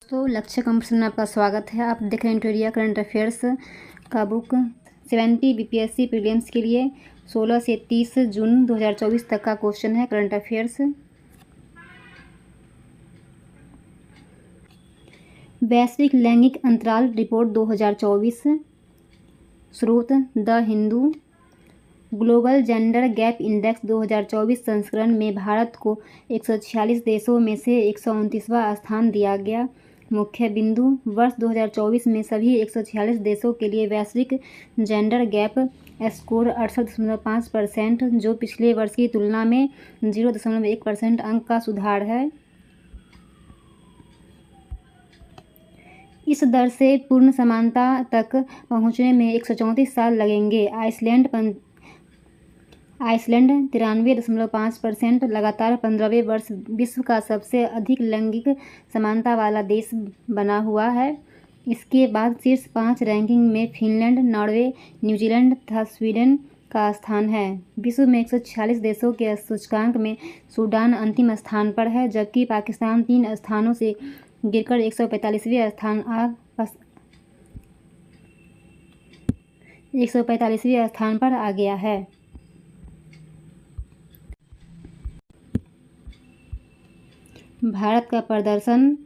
तो लक्ष्य कंपटीशन में आपका स्वागत है। आप देख रहे हैं इंटरिया करंट अफेयर्स का बुक 70 बीपीएससी प्रीलिम्स के लिए 16 से 30 जून 2024 तक का क्वेश्चन है करंट अफेयर्स। वैश्विक लैंगिक अंतराल रिपोर्ट 2024। स्रोत the Hindu. Global gender gap index 2024 संस्करण में भारत को 146 देशों में से 129वां स्थान दिया गया। मुख्य बिंदु: वर्ष 2024 में सभी 146 देशों के लिए वैश्विक जेंडर गैप स्कोर 68.5%, जो पिछले वर्ष की तुलना में 0.1% अंक का सुधार है। इस दर से पूर्ण समानता तक पहुंचने में 134 साल लगेंगे। आइसलैंड 93.5% लगातार 15वें वर्ष विश्व का सबसे अधिक लैंगिक समानता वाला देश बना हुआ है। इसके बाद शीर्ष 5 रैंकिंग में फिनलैंड, नॉर्वे, न्यूजीलैंड तथा स्वीडन का स्थान है। विश्व में 146 देशों के सूचकांक में सूडान अंतिम स्थान पर है, जबकि पाकिस्तान 3 स्थानों से गिरकर 145वें स्थान पर आ गया है। भारत का प्रदर्शन: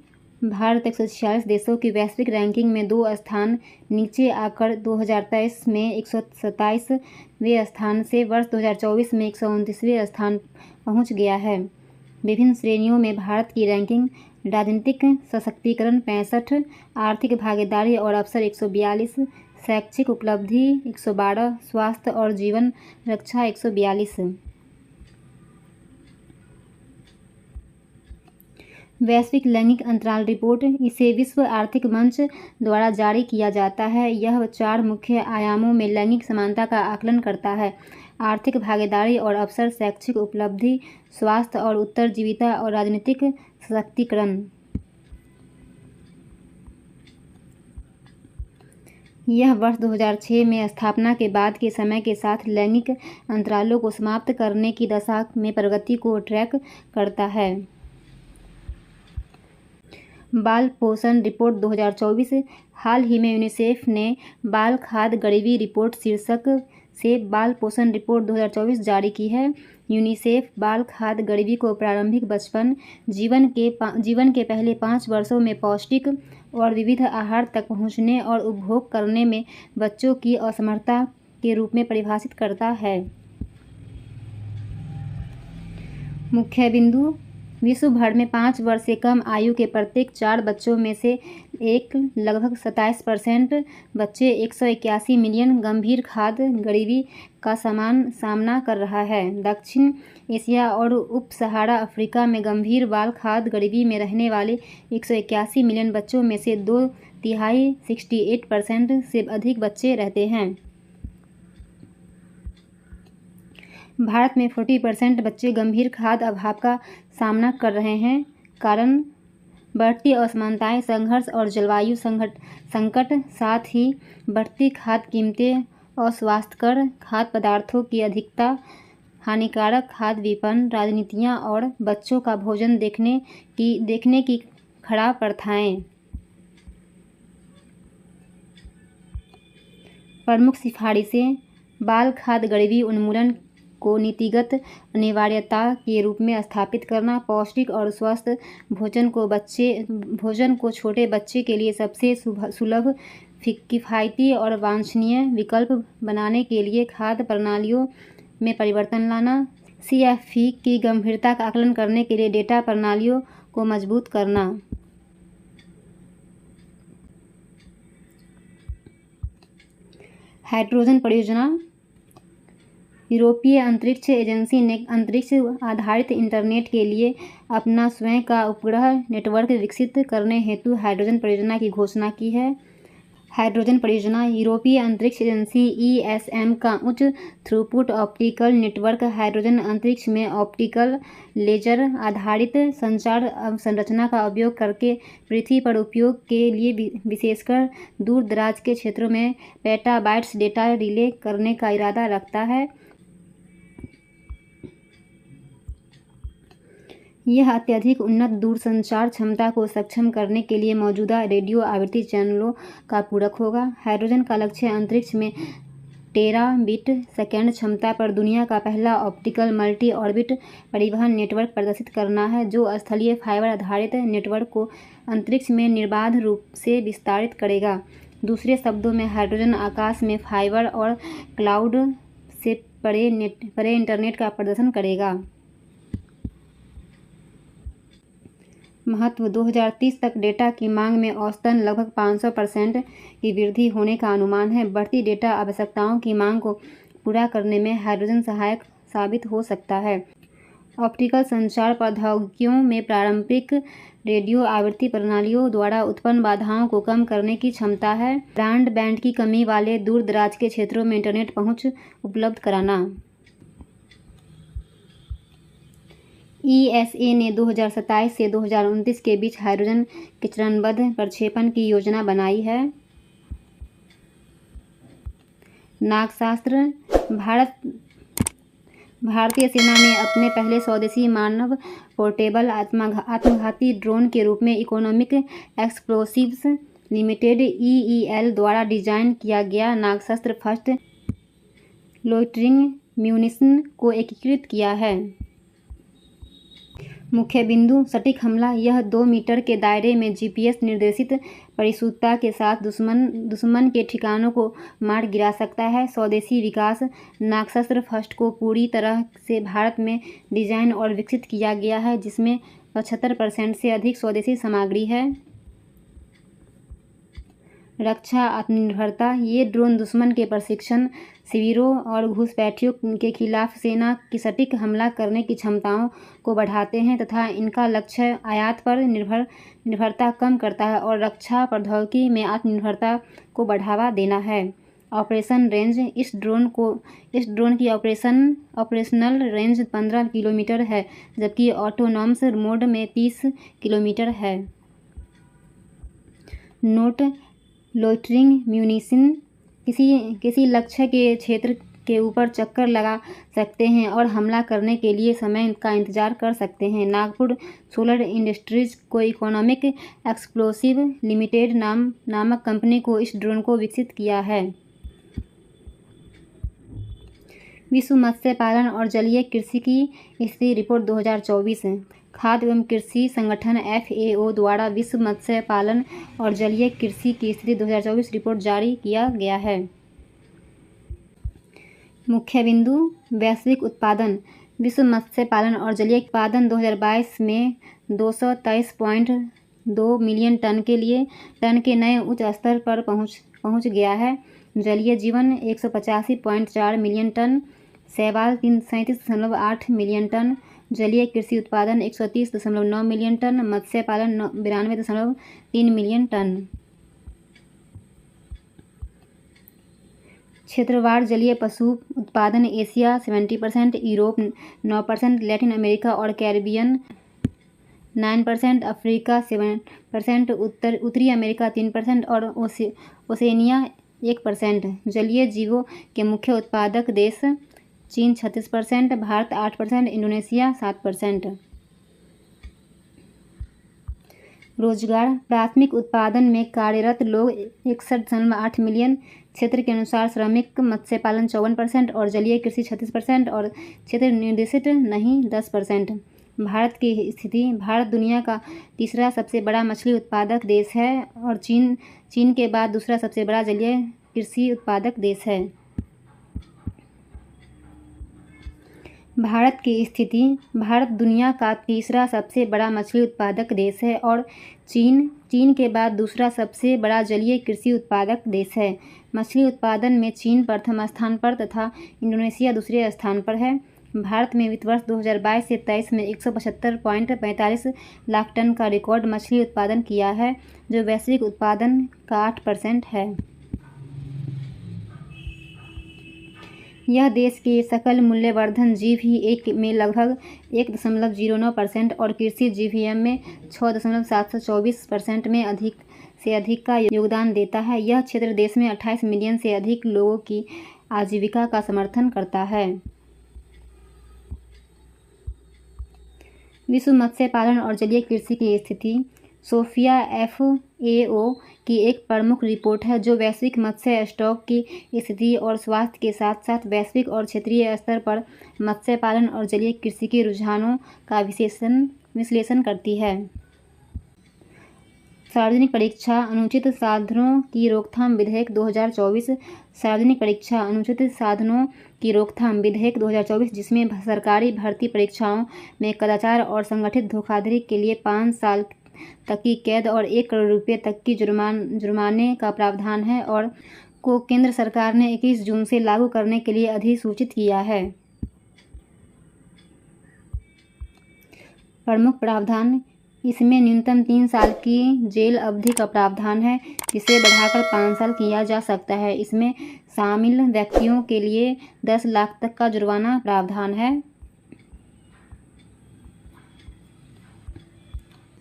भारत 146 देशों की वैश्विक रैंकिंग में 2 स्थान नीचे आकर 2023 में 127वें स्थान से वर्ष 2024 में 129वें स्थान पहुंच गया है। विभिन्न श्रेणियों में भारत की रैंकिंग: राजनीतिक सशक्तिकरण 65, आर्थिक भागीदारी और अवसर 142, शैक्षिक उपलब्धि 112, स्वास्थ्य और जीवन रक्षा 142। वैश्विक लैंगिक अंतराल रिपोर्ट: इसे विश्व आर्थिक मंच द्वारा जारी किया जाता है। यह 4 मुख्य आयामों में लैंगिक समानता का आकलन करता है: आर्थिक भागीदारी और अवसर, शैक्षिक उपलब्धि, स्वास्थ्य और उत्तरजीविता और राजनीतिक सशक्तिकरण। यह वर्ष 2006 में स्थापना के बाद के समय के साथ लैंगिक अंतरालों को समाप्त करने की दिशा में प्रगति को ट्रैक करता है। बाल पोषण रिपोर्ट 2024: हाल ही में यूनिसेफ ने बाल खाद्य गरीबी रिपोर्ट शीर्षक से बाल पोषण रिपोर्ट 2024 जारी की है। यूनिसेफ बाल खाद्य गरीबी को प्रारंभिक बचपन, जीवन के पहले 5 वर्षों में पौष्टिक और विविध आहार तक पहुंचने और उपभोग करने में बच्चों की असमर्थता के रूप में परिभाषित करता है। मुख्य बिंदु: विश्व भर में 5 वर्ष से कम आयु के प्रत्येक 4 बच्चों में से एक, लगभग 27% बच्चे 181 मिलियन गंभीर खाद्य गरीबी का सामना कर रहा है। दक्षिण एशिया और उप सहारा अफ्रीका में गंभीर बाल खाद्य गरीबी में रहने वाले 181 मिलियन बच्चों में से 2/3 68% से अधिक बच्चे रहते हैं। भारत में 40% बच्चे गंभीर खाद्य अभाव का सामना कर रहे हैं। कारण: बढ़ती असमानताएं, संघर्ष और जलवायु संकट, साथ ही बढ़ती खाद्य कीमतें, अस्वास्थ्यकर खाद्य पदार्थों की अधिकता, हानिकारक खाद्य विपणन रणनीतियां और बच्चों का भोजन देखने की खराब प्रथाएं। प्रमुख सिफारिशें: बाल खाद्य गरीबी उन्मूलन को नीतिगत अनिवार्यता के रूप में स्थापित करना, पौष्टिक और स्वस्थ भोजन को छोटे बच्चे के लिए सबसे सुलभ, किफ़ायती और वांछनीय विकल्प बनाने के लिए खाद्य प्रणालियों में परिवर्तन लाना, CFP की गंभीरता का आकलन करने के लिए डेटा प्रणालियों को मजबूत करना। हाइड्रोजन परियोजना: यूरोपीय अंतरिक्ष एजेंसी ने अंतरिक्ष आधारित इंटरनेट के लिए अपना स्वयं का उपग्रह नेटवर्क विकसित करने हेतु हाइड्रोजन परियोजना की घोषणा की है। हाइड्रोजन परियोजना: यूरोपीय अंतरिक्ष एजेंसी ESM का उच्च थ्रूपुट ऑप्टिकल नेटवर्क हाइड्रोजन अंतरिक्ष में ऑप्टिकल लेजर आधारित संचार अवसंरचना का उपयोग करके पृथ्वी पर उपयोग के लिए विशेषकर दूर दराज के क्षेत्रों में पेटाबाइट्स डेटा रिले करने का इरादा रखता है। यह अत्यधिक उन्नत दूरसंचार क्षमता को सक्षम करने के लिए मौजूदा रेडियो आवृत्ति चैनलों का पूरक होगा। हाइड्रोजन का लक्ष्य अंतरिक्ष में टेराबिट सेकेंड क्षमता पर दुनिया का पहला ऑप्टिकल मल्टी ऑर्बिट परिवहन नेटवर्क प्रदर्शित करना है, जो स्थलीय फाइबर आधारित नेटवर्क को अंतरिक्ष में निर्बाध रूप से विस्तारित करेगा। दूसरे शब्दों में, हाइड्रोजन आकाश में फाइबर और क्लाउड से परे इंटरनेट का प्रदर्शन करेगा। महत्व: 2030 तक डेटा की मांग में औसतन लगभग 500% की वृद्धि होने का अनुमान है। बढ़ती डेटा आवश्यकताओं की मांग को पूरा करने में हाइड्रोजन सहायक साबित हो सकता है। ऑप्टिकल संचार प्रौद्योगिकियों में पारंपरिक रेडियो आवृत्ति प्रणालियों द्वारा उत्पन्न बाधाओं को कम करने की क्षमता है। ब्रॉडबैंड की कमी वाले दूर दराज के क्षेत्रों में इंटरनेट पहुंच उपलब्ध कराना। ESA ने 2027 से 2029 के बीच हाइड्रोजन के चरणबद्ध प्रक्षेपण की योजना बनाई है। नागशास्त्र: भारतीय सेना ने अपने पहले स्वदेशी मानव पोर्टेबल आत्मघाती ड्रोन के रूप में इकोनॉमिक एक्सप्लोसिव्स लिमिटेड EEL द्वारा डिजाइन किया गया नागशास्त्र फर्स्ट लोइटरिंग म्यूनिशन को एकीकृत किया है। मुख्य बिंदु: सटीक हमला। यह 2 मीटर के दायरे में GPS निर्देशित परिशुद्धता के साथ दुश्मन के ठिकानों को मार गिरा सकता है। स्वदेशी विकास: नागशास्त्र फर्स्ट को पूरी तरह से भारत में डिजाइन और विकसित किया गया है, जिसमें 75% से अधिक स्वदेशी सामग्री है। रक्षा आत्मनिर्भरता: ये ड्रोन दुश्मन के प्रशिक्षण शिविरों और घुसपैठियों के खिलाफ सेना की सटीक हमला करने की क्षमताओं को बढ़ाते हैं तथा इनका लक्ष्य आयात पर निर्भरता कम करता है और रक्षा प्रौद्योगिकी में आत्मनिर्भरता को बढ़ावा देना है। ऑपरेशन रेंज: इस ड्रोन की ऑपरेशनल रेंज 15 किलोमीटर है, जबकि ऑटोनॉमस मोड में 30 किलोमीटर है। नोट: लोइटरिंग म्यूनिशन किसी लक्ष्य के क्षेत्र के ऊपर चक्कर लगा सकते हैं और हमला करने के लिए समय का इंतजार कर सकते हैं। नागपुर सोलर इंडस्ट्रीज को इकोनॉमिक एक्सप्लोसिव लिमिटेड नामक कंपनी को इस ड्रोन को विकसित किया है। विश्व मत्स्य पालन और जलीय कृषि की स्थिति रिपोर्ट 2024 खाद्य एवं कृषि संगठन FAO द्वारा विश्व मत्स्य पालन और जलीय कृषि की स्थिति 2024 रिपोर्ट जारी किया गया है। मुख्य बिंदु: वैश्विक उत्पादन। विश्व मत्स्य पालन और जलीय उत्पादन 2022 में 223.2 मिलियन टन के नए उच्च स्तर पर पहुंच गया है। जलीय जीवन 185.4 मिलियन टन, शैवाल 37.8 मिलियन टन, जलीय कृषि उत्पादन 130.9 मिलियन टन, मत्स्य पालन 92.3 मिलियन टन। क्षेत्रवार जलीय पशु उत्पादन: एशिया 70%, यूरोप 9%, लैटिन अमेरिका और कैरिबियन 9%, अफ्रीका 7%, उत्तरी अमेरिका 3% और ओसेनिया 1%। जलीय जीवों के मुख्य उत्पादक देश: चीन 36%, भारत 8%, इंडोनेशिया 7%। रोजगार: प्राथमिक उत्पादन में कार्यरत लोग 61.8 मिलियन। क्षेत्र के अनुसार श्रमिक मत्स्य पालन 54% और जलीय कृषि 36% और क्षेत्र निर्देशित नहीं 10%। भारत की स्थिति: भारत दुनिया का तीसरा सबसे बड़ा मछली उत्पादक देश है और चीन के बाद दूसरा सबसे बड़ा जलीय कृषि उत्पादक देश है। भारत की स्थिति: भारत दुनिया का तीसरा सबसे बड़ा मछली उत्पादक देश है और चीन के बाद दूसरा सबसे बड़ा जलीय कृषि उत्पादक देश है। मछली उत्पादन में चीन प्रथम स्थान पर तथा इंडोनेशिया दूसरे स्थान पर है। भारत में वित्त वर्ष 2022 से 23 में 175.45 लाख टन का रिकॉर्ड मछली उत्पादन किया है, जो वैश्विक उत्पादन का 8% है। यह देश के सकल मूल्यवर्धन GVA में लगभग 1.09% और कृषि GVM में 6.724% में अधिक का योगदान देता है। यह क्षेत्र देश में 28 मिलियन से अधिक लोगों की आजीविका का समर्थन करता है। विश्व मत्स्य पालन और जलीय कृषि की स्थिति सोफिया FAO की एक प्रमुख रिपोर्ट है जो वैश्विक मत्स्य स्टॉक की स्थिति और स्वास्थ्य के साथ साथ वैश्विक और क्षेत्रीय स्तर पर मत्स्य पालन और जलीय कृषि के रुझानों का विश्लेषण करती है। सार्वजनिक परीक्षा अनुचित साधनों की रोकथाम विधेयक 2024। सार्वजनिक परीक्षा अनुचित साधनों की रोकथाम विधेयक 2024 जिसमें सरकारी भर्ती परीक्षाओं में कदाचार और संगठित धोखाधड़ी के लिए 5 साल तक की कैद और 1 करोड़ रुपये तक की जुर्माने का प्रावधान है और को केंद्र सरकार ने 21 जून से लागू करने के लिए अधिसूचित किया है। प्रमुख प्रावधान इसमें न्यूनतम 3 साल की जेल अवधि का प्रावधान है जिसे बढ़ाकर 5 साल किया जा सकता है। इसमें शामिल व्यक्तियों के लिए 10 लाख तक का जुर्माना प्रावधान है।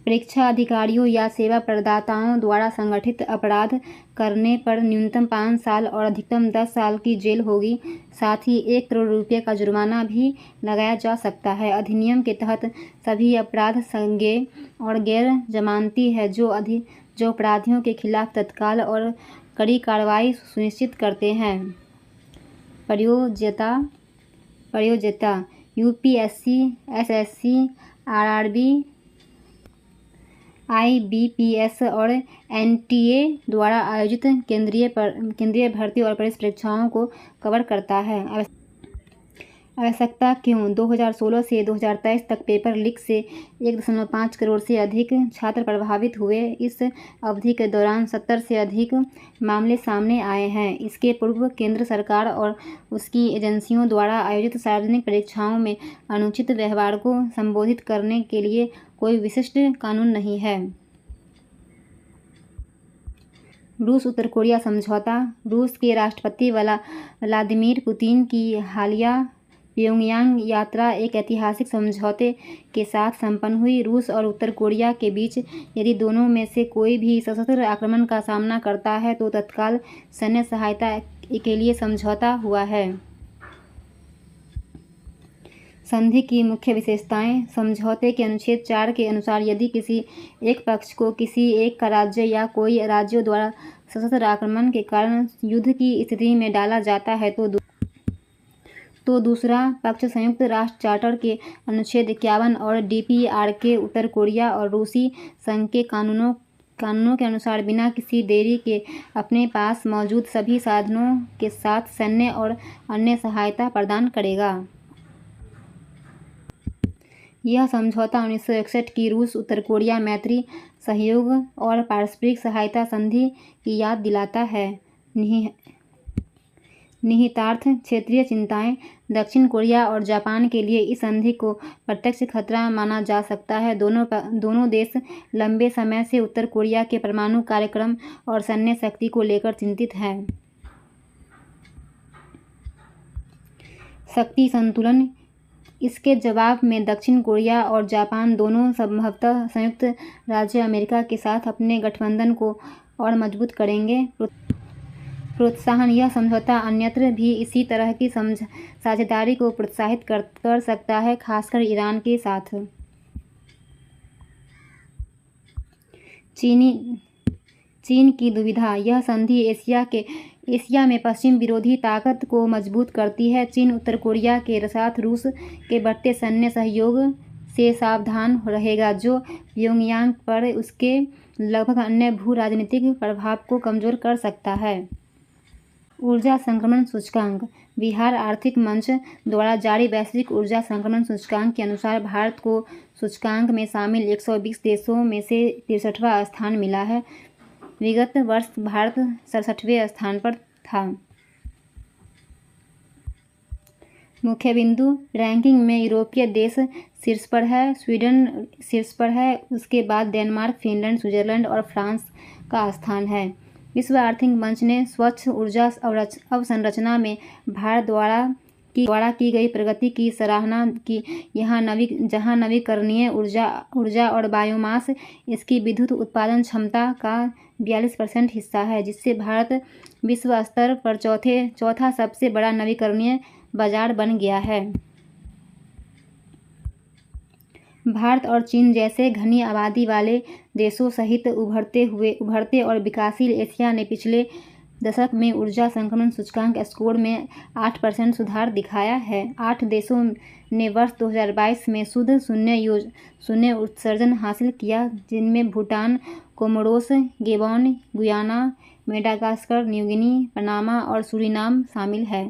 परीक्षा अधिकारियों या सेवा प्रदाताओं द्वारा संगठित अपराध करने पर न्यूनतम 5 साल और अधिकतम 10 साल की जेल होगी। साथ ही 1 करोड़ रुपये का जुर्माना भी लगाया जा सकता है। अधिनियम के तहत सभी अपराध संज्ञेय और गैर जमानती है जो अपराधियों के खिलाफ तत्काल और कड़ी कार्रवाई सुनिश्चित करते हैं। प्रयोज्यता UPSC SSC RRB IBPS और NTA द्वारा आयोजित केंद्रीय भर्ती और प्रवेश परीक्षाओं को कवर करता है। आवश्यकता क्यों 2016 से 2023 तक पेपर लीक से 1.5 करोड़ से अधिक छात्र प्रभावित हुए। इस अवधि के दौरान 70 से अधिक मामले सामने आए हैं। इसके पूर्व केंद्र सरकार और उसकी एजेंसियों द्वारा आयोजित सार्वजनिक परीक्षाओं में अनुचित व्यवहार को संबोधित करने के लिए कोई विशिष्ट कानून नहीं है। रूस उत्तर कोरिया समझौता रूस के राष्ट्रपति व्लादिमीर पुतिन की हालिया प्योंगयांग यात्रा एक ऐतिहासिक समझौते के साथ संपन्न हुई। रूस और उत्तर कोरिया के बीच यदि दोनों में से कोई भी सशस्त्र आक्रमण का सामना करता है तो तत्काल सैन्य सहायता के लिए समझौता हुआ है। संधि की मुख्य विशेषताएं समझौते के अनुच्छेद 4 के अनुसार यदि किसी एक पक्ष को किसी एक का राज्य या कोई राज्यों द्वारा सशस्त्र आक्रमण के कारण युद्ध की स्थिति में डाला जाता है तो दूसरा पक्ष संयुक्त राष्ट्र चार्टर के अनुच्छेद 51 और DPRK उत्तर कोरिया और रूसी संघ के कानूनों के अनुसार बिना किसी देरी के अपने पास मौजूद सभी साधनों के साथ सैन्य और अन्य सहायता प्रदान करेगा। यह समझौता 1961 की रूस उत्तर कोरिया मैत्री सहयोग और पारस्परिक सहायता संधि की याद दिलाता है। निहितार्थ क्षेत्रीय चिंताएं दक्षिण कोरिया और जापान के लिए इस संधि को प्रत्यक्ष खतरा माना जा सकता है। दोनों देश लंबे समय से उत्तर कोरिया के परमाणु कार्यक्रम और सैन्य शक्ति को लेकर चिंतित हैं। शक्ति संतुलन इसके जवाब में दक्षिण कोरिया और जापान दोनों संभवतः संयुक्त राज्य अमेरिका के साथ अपने गठबंधन को और मजबूत करेंगे। प्रोत्साहन यह समझौता अन्यत्र भी इसी तरह की साझेदारी को प्रोत्साहित कर सकता है, खासकर ईरान के साथ। चीन की दुविधा यह संधि एशिया में पश्चिम विरोधी ताकत को मजबूत करती है। चीन उत्तर कोरिया के साथ रूस के बढ़ते सैन्य सहयोग से सावधान रहेगा जो प्योंगयांग पर उसके लगभग अन्य भू राजनीतिक प्रभाव को कमजोर कर सकता है। ऊर्जा संक्रमण सूचकांक बिहार आर्थिक मंच द्वारा जारी वैश्विक ऊर्जा संक्रमण सूचकांक के अनुसार भारत को सूचकांक में शामिल 120 देशों में से 63वां स्थान मिला है। विगत वर्ष भारत 67वें स्थान पर था। मुख्य बिंदु रैंकिंग में यूरोपीय देश शीर्ष पर है, स्वीडन शीर्ष पर है, उसके बाद डेनमार्क, फिनलैंड, स्विट्जरलैंड और फ्रांस का स्थान है। विश्व आर्थिक मंच ने स्वच्छ ऊर्जा अवसंरचना में भारत द्वारा की गई प्रगति की सराहना की। जहां नवीकरणीय ऊर्जा और बायोमास इसकी विद्युत उत्पादन क्षमता का 42% हिस्सा है, जिससे भारत विश्व स्तर पर चौथा सबसे बड़ा नवीकरणीय बाजार बन गया है। भारत और चीन जैसे घनी आबादी वाले देशों सहित उभरते और विकासशील एशिया ने पिछले दशक में ऊर्जा संक्रमण सूचकांक स्कोर में 8% सुधार दिखाया है। 8 देशों ने वर्ष 2022 में शुद्ध शून्य उत्सर्जन हासिल किया, जिनमें Bhutan, Comoros, गेबोन, Guyana, Madagascar, New Guinea, Panama और सूरीनाम शामिल है।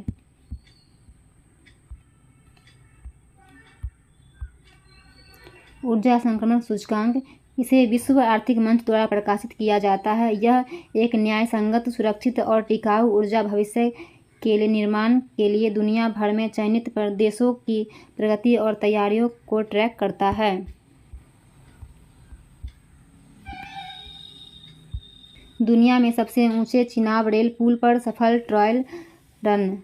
ऊर्जा संक्रमण सूचकांक, इसे विश्व आर्थिक मंच द्वारा प्रकाशित किया जाता है। यह एक न्यायसंगत, सुरक्षित और टिकाऊ ऊर्जा भविष्य के निर्माण के लिए दुनिया भर में चयनित देशों की प्रगति और तैयारियों को ट्रैक करता है। दुनिया में सबसे ऊंचे चिनाब रेल पुल पर सफल ट्रायल रन।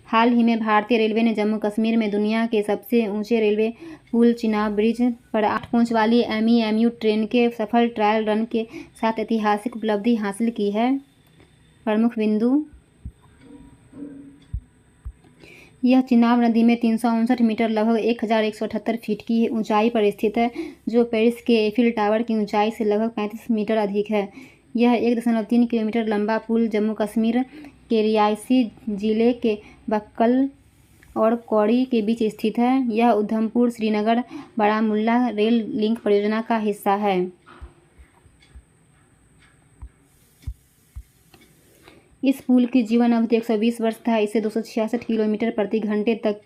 हाल ही में भारतीय रेलवे ने जम्मू कश्मीर में दुनिया के सबसे ऊंचे रेलवे पुल चिनाब ब्रिज पर 8 कोच वाली MEMU ट्रेन के सफल ट्रायल रन के साथ ऐतिहासिक उपलब्धि हासिल की है। प्रमुख बिंदु: यह चिनाब नदी में 359 मीटर लगभग 1178 फीट की ऊंचाई पर स्थित है, जो पेरिस के एफिल टावर की ऊंचाई से लगभग 35 मीटर अधिक है। यह 1.3 किलोमीटर लंबा पुल जम्मू कश्मीर के रियासी जिले के बक्कल और कौड़ी के बीच स्थित है। यह उधमपुर श्रीनगर बारामुल्ला रेल लिंक परियोजना का हिस्सा है। इस पुल की जीवन अवधि 120 वर्ष था। इसे 266 किलोमीटर प्रति घंटे तक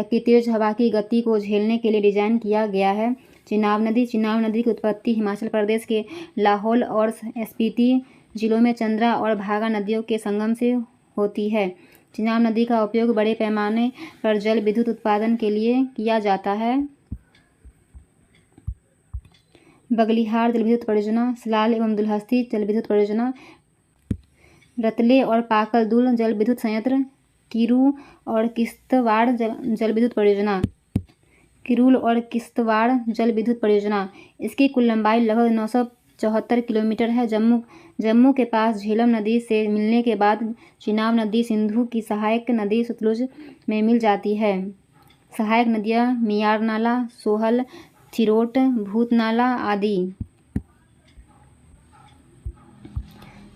की तेज हवा की गति को झेलने के लिए डिजाइन किया गया है। चिनाब नदी की उत्पत्ति हिमाचल प्रदेश के लाहौल और स्पीति जिलों में चंद्रा और भागा नदियों के संगम से होती है। चिनाब नदी का उपयोग बड़े पैमाने पर जल विद्युत उत्पादन के लिए किया जाता है। बगलिहार जल विद्युत परियोजना, सलाल एवं दुलहस्ती जल विद्युत परियोजना, रतले और पाकल दुल जल विद्युत संयंत्र, किरू और किश्तवाड़ जल विद्युत परियोजना, किरूल और किश्तवाड़ जल विद्युत परियोजना। इसकी कुल लंबाई लगभग 974 किलोमीटर है। जम्मू के पास झेलम नदी से मिलने के बाद चिनाब नदी सिंधु की सहायक नदी सतलुज में मिल जाती है। सहायक नदियाँ मियार नाला, सोहल, थिरोट, भूतनाला आदि।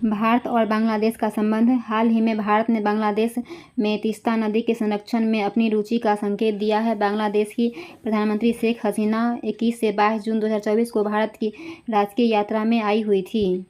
भारत और बांग्लादेश का संबंध। हाल ही में भारत ने बांग्लादेश में तीस्ता नदी के संरक्षण में अपनी रुचि का संकेत दिया है। बांग्लादेश की प्रधानमंत्री शेख हसीना 21 से 22 जून 2024 को भारत की राजकीय यात्रा में आई हुई थी।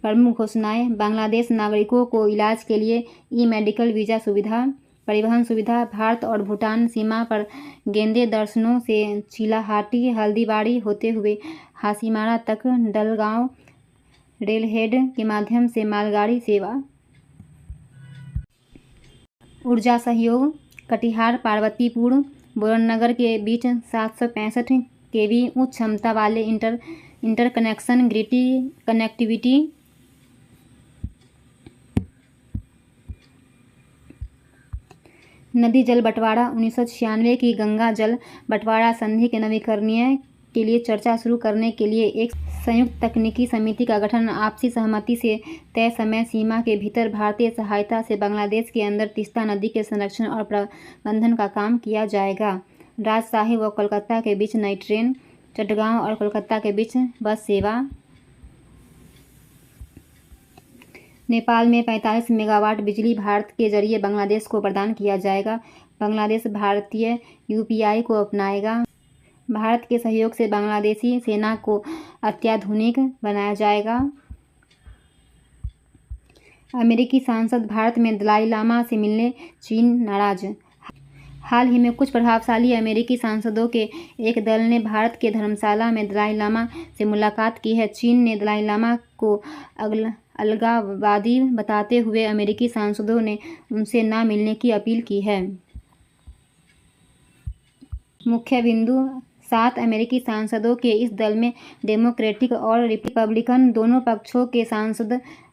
प्रमुख घोषणाएं: बांग्लादेश नागरिकों को इलाज के लिए ई-मेडिकल वीज़ा सुविधा, परिवहन सुविधा। भारत और भूटान सीमा पर गेंदे दर्शनों से चिलाहाटी हल्दीबाड़ी होते हुए हासीमारा तक डलगांव रेलहेड के माध्यम से मालगाड़ी सेवा। ऊर्जा सहयोग: कटिहार पार्वतीपुर बोरनगर के बीच 765 kV उच्च क्षमता वाले इंटरकनेक्शन कनेक्टिविटी। नदी जल बंटवारा: 1996 की गंगा जल बंटवारा संधि के नवीकरणीय के लिए चर्चा शुरू करने के लिए एक संयुक्त तकनीकी समिति का गठन। आपसी सहमति से तय समय सीमा के भीतर भारतीय सहायता से बांग्लादेश के अंदर तीस्ता नदी के संरक्षण और प्रबंधन का काम किया जाएगा। राजशाही व कोलकाता के बीच नई ट्रेन, चटगांव और कोलकाता के बीच बस सेवा। नेपाल में 45 मेगावाट बिजली भारत के जरिए बांग्लादेश को प्रदान किया जाएगा। बांग्लादेश भारतीय UPI को अपनाएगा। भारत के सहयोग से बांग्लादेशी सेना को अत्याधुनिक बनाया जाएगा। अमेरिकी सांसद भारत में दलाई लामा से मिलने चीन नाराज। हाल ही में कुछ प्रभावशाली अमेरिकी सांसदों के एक दल ने भारत के धर्मशाला में दलाई लामा से मुलाकात की है। चीन ने दलाई लामा को अलगाववादी बताते हुए अमेरिकी सांसदों ने उनसे न मिलने की अपील की है। मुख्य बिंदु: 7 अमेरिकी सांसदों के इस दल में डेमोक्रेटिक और रिपब्लिकन दोनों पक्षों के सांसद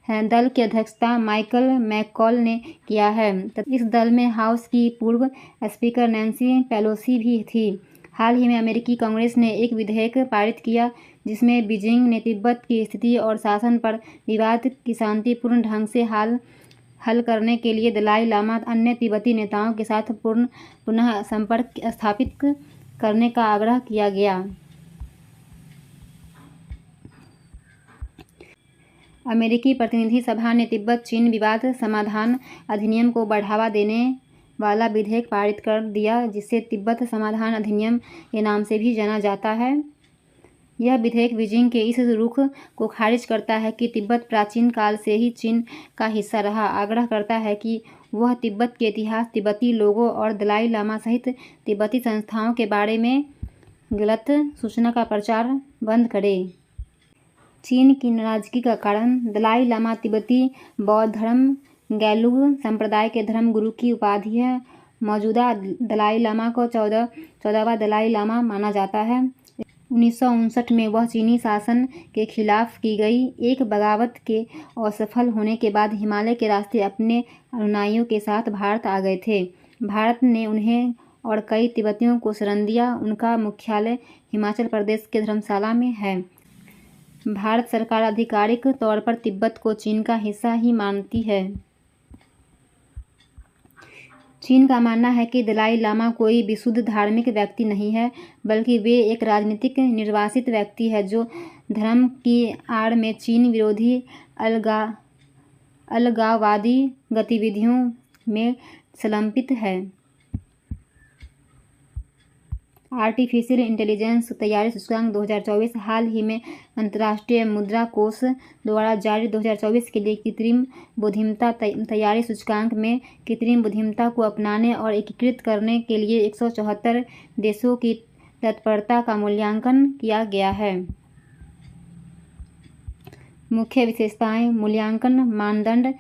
हैं। दल की अध्यक्षता माइकल मैककॉल ने किया है। इस दल में हाउस की पूर्व स्पीकर नैन्सी पेलोसी भी थी। हाल ही में अमेरिकी कांग्रेस ने एक विधेयक पारित किया जिसमें बीजिंग ने तिब्बत की स्थिति और शासन पर विवाद की शांतिपूर्ण ढंग से हल हल करने के लिए दलाई लामा अन्य तिब्बती नेताओं के साथ पुनः संपर्क स्थापित करने का आग्रह किया गया। अमेरिकी प्रतिनिधि सभा ने तिब्बत चीन विवाद समाधान अधिनियम को बढ़ावा देने वाला विधेयक पारित कर दिया, जिसे तिब्बत समाधान अधिनियम के नाम से भी जाना जाता है। यह विधेयक बीजिंग के इस रुख को खारिज करता है कि तिब्बत प्राचीन काल से ही चीन का हिस्सा रहा, आग्रह करता है कि वह तिब्बत के इतिहास, तिब्बती लोगों और दलाई लामा सहित तिब्बती संस्थाओं के बारे में गलत सूचना का प्रचार बंद करे। चीन की नाराजगी का कारण दलाई लामा तिब्बती बौद्ध धर्म गैलुग संप्रदाय के धर्मगुरु की उपाधि है। मौजूदा दलाई लामा को 14वां दलाई लामा माना जाता है। 1959 में वह चीनी शासन के खिलाफ की गई एक बगावत के असफल होने के बाद हिमालय के रास्ते अपने अनुयायियों के साथ भारत आ गए थे। भारत ने उन्हें और कई तिब्बतियों को शरण दिया। उनका मुख्यालय हिमाचल प्रदेश के धर्मशाला में है। भारत सरकार आधिकारिक तौर पर तिब्बत को चीन का हिस्सा ही मानती है। चीन का मानना है कि दलाई लामा कोई विशुद्ध धार्मिक व्यक्ति नहीं है, बल्कि वे एक राजनीतिक निर्वासित व्यक्ति है जो धर्म की आड़ में चीन विरोधी अलगाववादी गतिविधियों में संलग्न है। आर्टिफिशियल इंटेलिजेंस तैयारी सूचकांक 2024 हाल ही में अंतर्राष्ट्रीय मुद्रा कोष द्वारा जारी 2024 के लिए कृत्रिम बुद्धिमत्ता तैयारी सूचकांक में कृत्रिम बुद्धिमत्ता को अपनाने और एकीकृत करने के लिए 174 देशों की तत्परता का मूल्यांकन किया गया है। मुख्य विशेषताएं, मूल्यांकन मानदंड।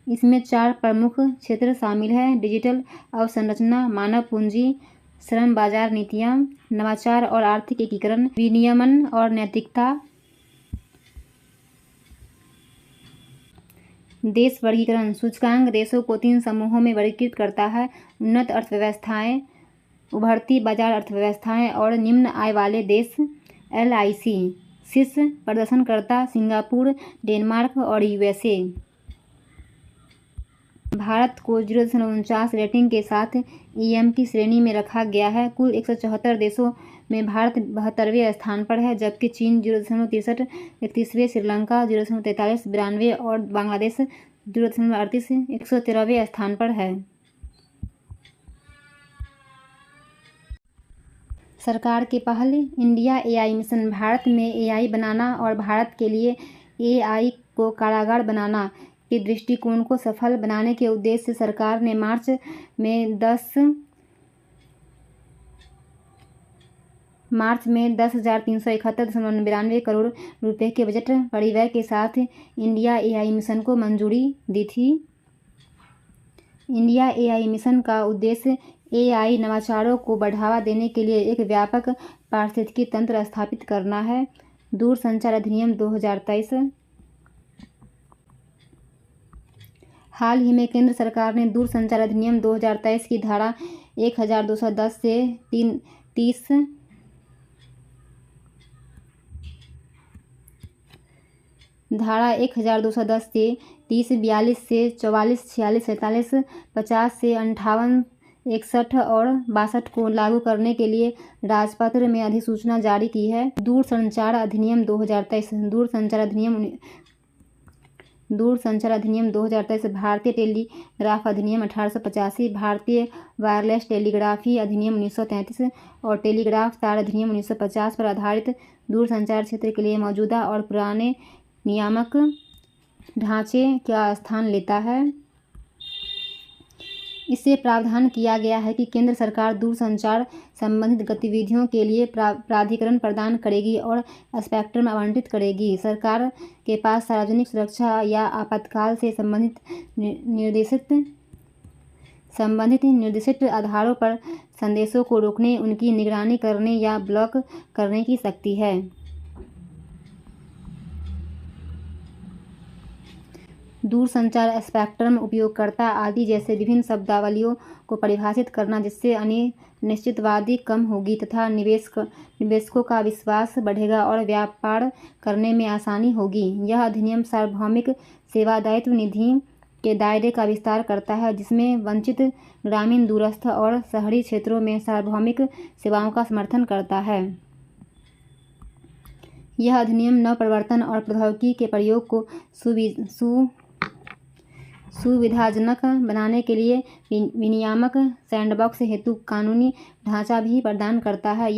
इसमें 4 प्रमुख क्षेत्र शामिल हैं: डिजिटल अवसंरचना, मानव पूंजी, श्रम बाजार नीतियाँ, नवाचार और आर्थिक एकीकरण, विनियमन और नैतिकता। देश वर्गीकरण सूचकांक देशों को 3 समूहों में वर्गीकृत करता है: उन्नत अर्थव्यवस्थाएं, उभरती बाजार अर्थव्यवस्थाएं और निम्न आय वाले देश। LIC शीर्ष प्रदर्शनकर्ता सिंगापुर, डेनमार्क और USA। भारत को 0.49 रेटिंग के साथ EM की श्रेणी में रखा गया है। कुल 174 देशों में भारत 72वें स्थान पर है, जबकि चीन 0.63, 31वें, श्रीलंका 0.43, 92 और बांग्लादेश 0.38, 113वें स्थान पर है। सरकार की पहल। India AI mission. भारत में AI बनाना और भारत के लिए AI को कारागार बनाना के दृष्टिकोण को सफल बनाने के उद्देश्य से सरकार ने मार्च में 10,371.92 करोड़ रुपए के बजट परिव्यय के साथ इंडिया AI मिशन को मंजूरी दी थी। इंडिया AI मिशन का उद्देश्य AI नवाचारों को बढ़ावा देने के लिए एक व्यापक पारिस्थितिकी तंत्र स्थापित करना है। दूरसंचार अधिनियम 2023। हाल ही में केंद्र सरकार ने दूरसंचार अधिनियम 2023 की धारा 1210 से 30 धारा 1210 से 30, 42 से 44, 46, 47, 50 से 58, 61 और 62 को लागू करने के लिए राजपत्र में अधिसूचना जारी की है। दूरसंचार अधिनियम 2023। दूरसंचार अधिनियम 2023, भारतीय टेलीग्राफ अधिनियम 1885, भारतीय वायरलेस टेलीग्राफी अधिनियम 1933 और टेलीग्राफ तार अधिनियम 1950 पर आधारित दूरसंचार क्षेत्र के लिए मौजूदा और पुराने नियामक ढांचे का स्थान लेता है। इससे प्रावधान किया गया है कि केंद्र सरकार दूरसंचार संबंधित गतिविधियों के लिए प्राधिकरण प्रदान करेगी और स्पेक्ट्रम आवंटित करेगी। सरकार के पास सार्वजनिक सुरक्षा या आपातकाल से संबंधित निर्दिष्ट आधारों पर संदेशों को रोकने, उनकी निगरानी करने या ब्लॉक करने की शक्ति है। दूरसंचार स्पेक्ट्रम उपयोगकर्ता आदि जैसे विभिन्न शब्दावलियों को परिभाषित करना, जिससे अनिश्चितवादी कम होगी तथा निवेशकों का विश्वास बढ़ेगा और व्यापार करने में आसानी होगी। यह अधिनियम सार्वभौमिक सेवा दायित्व निधि के दायरे का विस्तार करता है, जिसमें वंचित, ग्रामीण, दूरस्थ और शहरी क्षेत्रों में सार्वभौमिक सेवाओं का समर्थन करता है। यह अधिनियम नवप्रवर्तन और प्रौद्योगिकी के प्रयोग को सुविधाजनक बनाने के लिए विनियामक सैंडबॉक्स हेतु कानूनी ढांचा भी प्रदान करता है।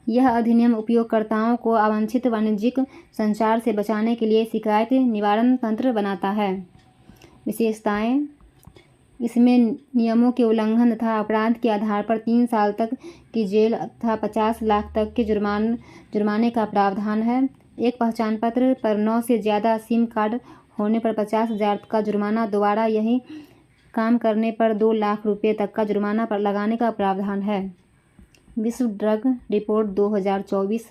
यह अधिनियम उपयोगकर्ताओं को अवांछित वाणिज्यिक संचार से बचाने के लिए शिकायत निवारण तंत्र बनाता है। विशेषताएं: इसमें नियमों के उल्लंघन तथा अपराध के आधार पर 3 साल तक की जेल तथा 50 लाख तक के जुर्माने का प्रावधान है। एक पहचान पत्र पर 9 से ज़्यादा सिम कार्ड होने पर 50,000 का जुर्माना, दोबारा यही काम करने पर 2 लाख रुपये तक का जुर्माना पर लगाने का प्रावधान है। विश्व ड्रग रिपोर्ट 2024।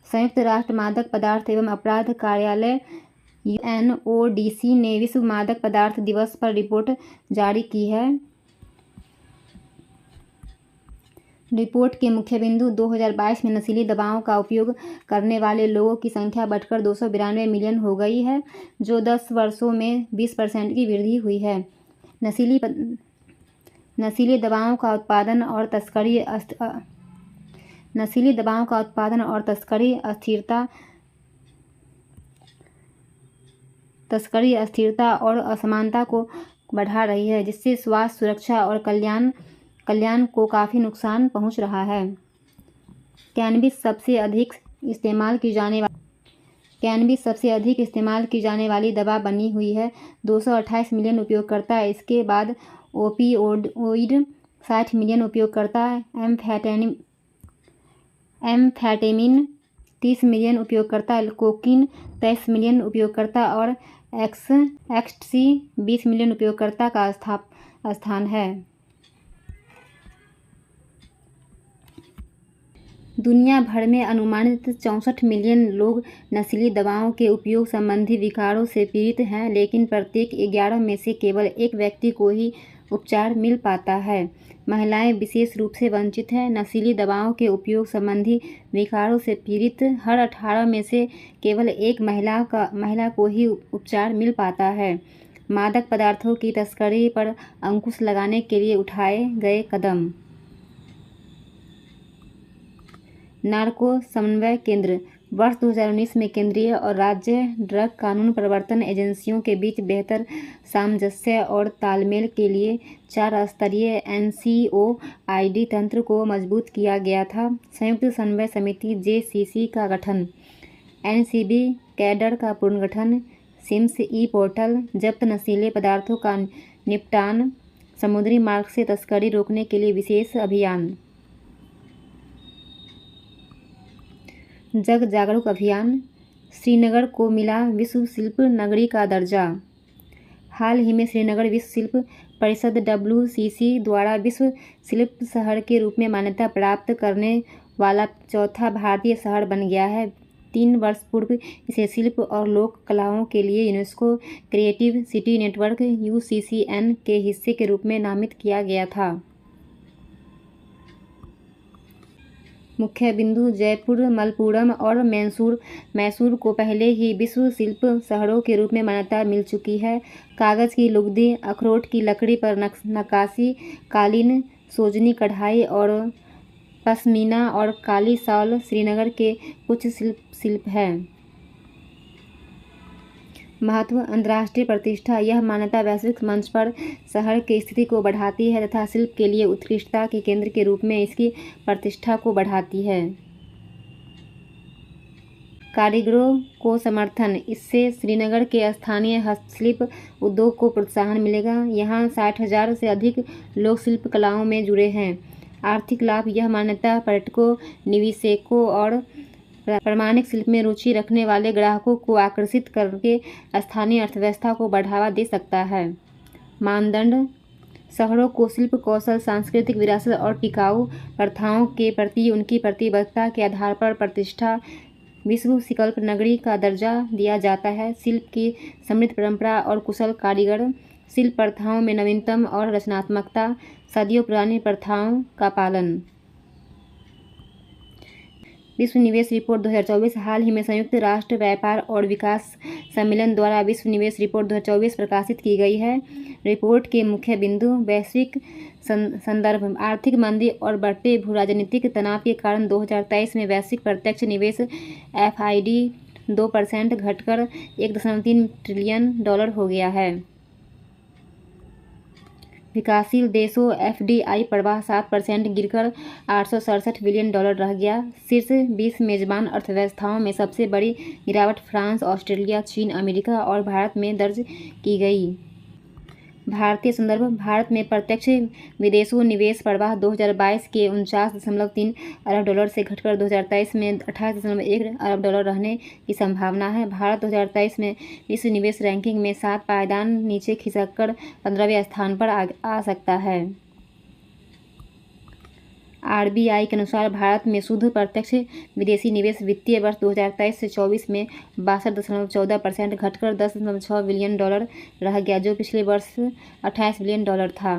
संयुक्त राष्ट्र मादक पदार्थ एवं अपराध कार्यालय UNODC ने विश्व मादक पदार्थ दिवस पर रिपोर्ट जारी की है। रिपोर्ट के मुख्य बिंदु: 2022 में नशीली दवाओं का उपयोग करने वाले लोगों की संख्या बढ़कर 292 मिलियन हो गई है, जो 10 वर्षों में 20% की वृद्धि हुई है। नशीली दवाओं का उत्पादन और तस्करी अस्थिरता और असमानता को बढ़ा रही है, जिससे स्वास्थ्य, सुरक्षा और कल्याण को काफ़ी नुकसान पहुंच रहा है। कैनबिस सबसे अधिक इस्तेमाल की जाने वाली दवा बनी हुई है। 228 मिलियन उपयोगकर्ता, इसके बाद ओपियोइड 60 मिलियन उपयोगकर्ता, एम्फेटामिन 30 मिलियन उपयोगकर्ता, कोकीन 23 मिलियन उपयोगकर्ता और एक्सटेसी 20 मिलियन उपयोगकर्ता का स्थान है। दुनिया भर में अनुमानित 64 मिलियन लोग नशीली दवाओं के उपयोग संबंधी विकारों से पीड़ित हैं, लेकिन प्रत्येक 11 में से केवल एक व्यक्ति को ही उपचार मिल पाता है। महिलाएं विशेष रूप से वंचित हैं। नशीली दवाओं के उपयोग संबंधी विकारों से पीड़ित हर 18 में से केवल एक महिला को ही उपचार मिल पाता है। मादक पदार्थों की तस्करी पर अंकुश लगाने के लिए उठाए गए कदम। नार्को समन्वय केंद्र। वर्ष 2019 में केंद्रीय और राज्य ड्रग कानून प्रवर्तन एजेंसियों के बीच बेहतर सामंजस्य और तालमेल के लिए 4 स्तरीय NCOID तंत्र को मजबूत किया गया था। संयुक्त समन्वय समिति JCC का गठन, NCB कैडर का पुनर्गठन, सिम्स ई-पोर्टल, जब्त नशीले पदार्थों का निपटान, समुद्री मार्ग से तस्करी रोकने के लिए विशेष अभियान। जग जागरूक अभियान। श्रीनगर को मिला विश्व शिल्प नगरी का दर्जा। हाल ही में श्रीनगर विश्व शिल्प परिषद WCC द्वारा विश्व शिल्प शहर के रूप में मान्यता प्राप्त करने वाला चौथा भारतीय शहर बन गया है। 3 वर्ष पूर्व इसे शिल्प और लोक कलाओं के लिए UNESCO creative city network UCCN के हिस्से के रूप में नामित किया गया था। मुख्य बिंदु: जयपुर, मलप्पुरम और मैसूर को पहले ही विश्व शिल्प शहरों के रूप में मान्यता मिल चुकी है। कागज़ की लुगदी, अखरोट की लकड़ी पर नक्काशी, कालीन, सोजनी कढ़ाई और पश्मीना और काली शॉल श्रीनगर के कुछ शिल्प हैं। महत्व: अंतर्राष्ट्रीय प्रतिष्ठा। यह मान्यता वैश्विक मंच पर शहर की स्थिति को बढ़ाती है तथा शिल्प के लिए उत्कृष्टता के केंद्र के रूप में इसकी प्रतिष्ठा को बढ़ाती है। कारीगरों को समर्थन। इससे श्रीनगर के स्थानीय हस्तशिल्प उद्योग को प्रोत्साहन मिलेगा। यहाँ 60,000 से अधिक लोग शिल्प कलाओं में जुड़े हैं। आर्थिक लाभ: यह मान्यता पर्यटकों, निवेशकों और प्रामाणिक शिल्प में रुचि रखने वाले ग्राहकों को आकर्षित करके स्थानीय अर्थव्यवस्था को बढ़ावा दे सकता है। मानदंड: शहरों को शिल्प कौशल, सांस्कृतिक विरासत और टिकाऊ प्रथाओं के प्रति उनकी प्रतिबद्धता के आधार पर प्रतिष्ठा, विश्व शिल्प नगरी का दर्जा दिया जाता है। शिल्प की समृद्ध परंपरा और कुशल कारीगर, शिल्प प्रथाओं में नवीनतम और रचनात्मकता, सदियों पुरानी प्रथाओं का पालन। विश्व निवेश रिपोर्ट 2024 हाल ही में संयुक्त राष्ट्र व्यापार और विकास सम्मेलन द्वारा विश्व निवेश रिपोर्ट 2024 प्रकाशित की गई है। रिपोर्ट के मुख्य बिंदु वैश्विक संदर्भ, आर्थिक मंदी और बढ़ते भू-राजनीतिक तनाव के कारण 2023 में वैश्विक प्रत्यक्ष निवेश FID 2% घटकर $1.3 ट्रिलियन हो गया है। विकासशील देशों FDI प्रवाह 7% गिरकर $867 बिलियन रह गया। शीर्ष 20 मेजबान अर्थव्यवस्थाओं में सबसे बड़ी गिरावट फ्रांस, ऑस्ट्रेलिया, चीन, अमेरिका और भारत में दर्ज की गई। भारतीय संदर्भ, भारत में प्रत्यक्ष विदेशी निवेश प्रवाह 2022 के $49.3 अरब से घटकर 2023 में $28.1 अरब रहने की संभावना है। भारत 2023 में विश्व निवेश रैंकिंग में 7 पायदान नीचे खिसककर 15वें स्थान पर आ सकता है। RBI के अनुसार भारत में शुद्ध प्रत्यक्ष विदेशी निवेश वित्तीय वर्ष 2023 से 24 में 62.14% घटकर $10.6 बिलियन रह गया, जो पिछले वर्ष $28 बिलियन था।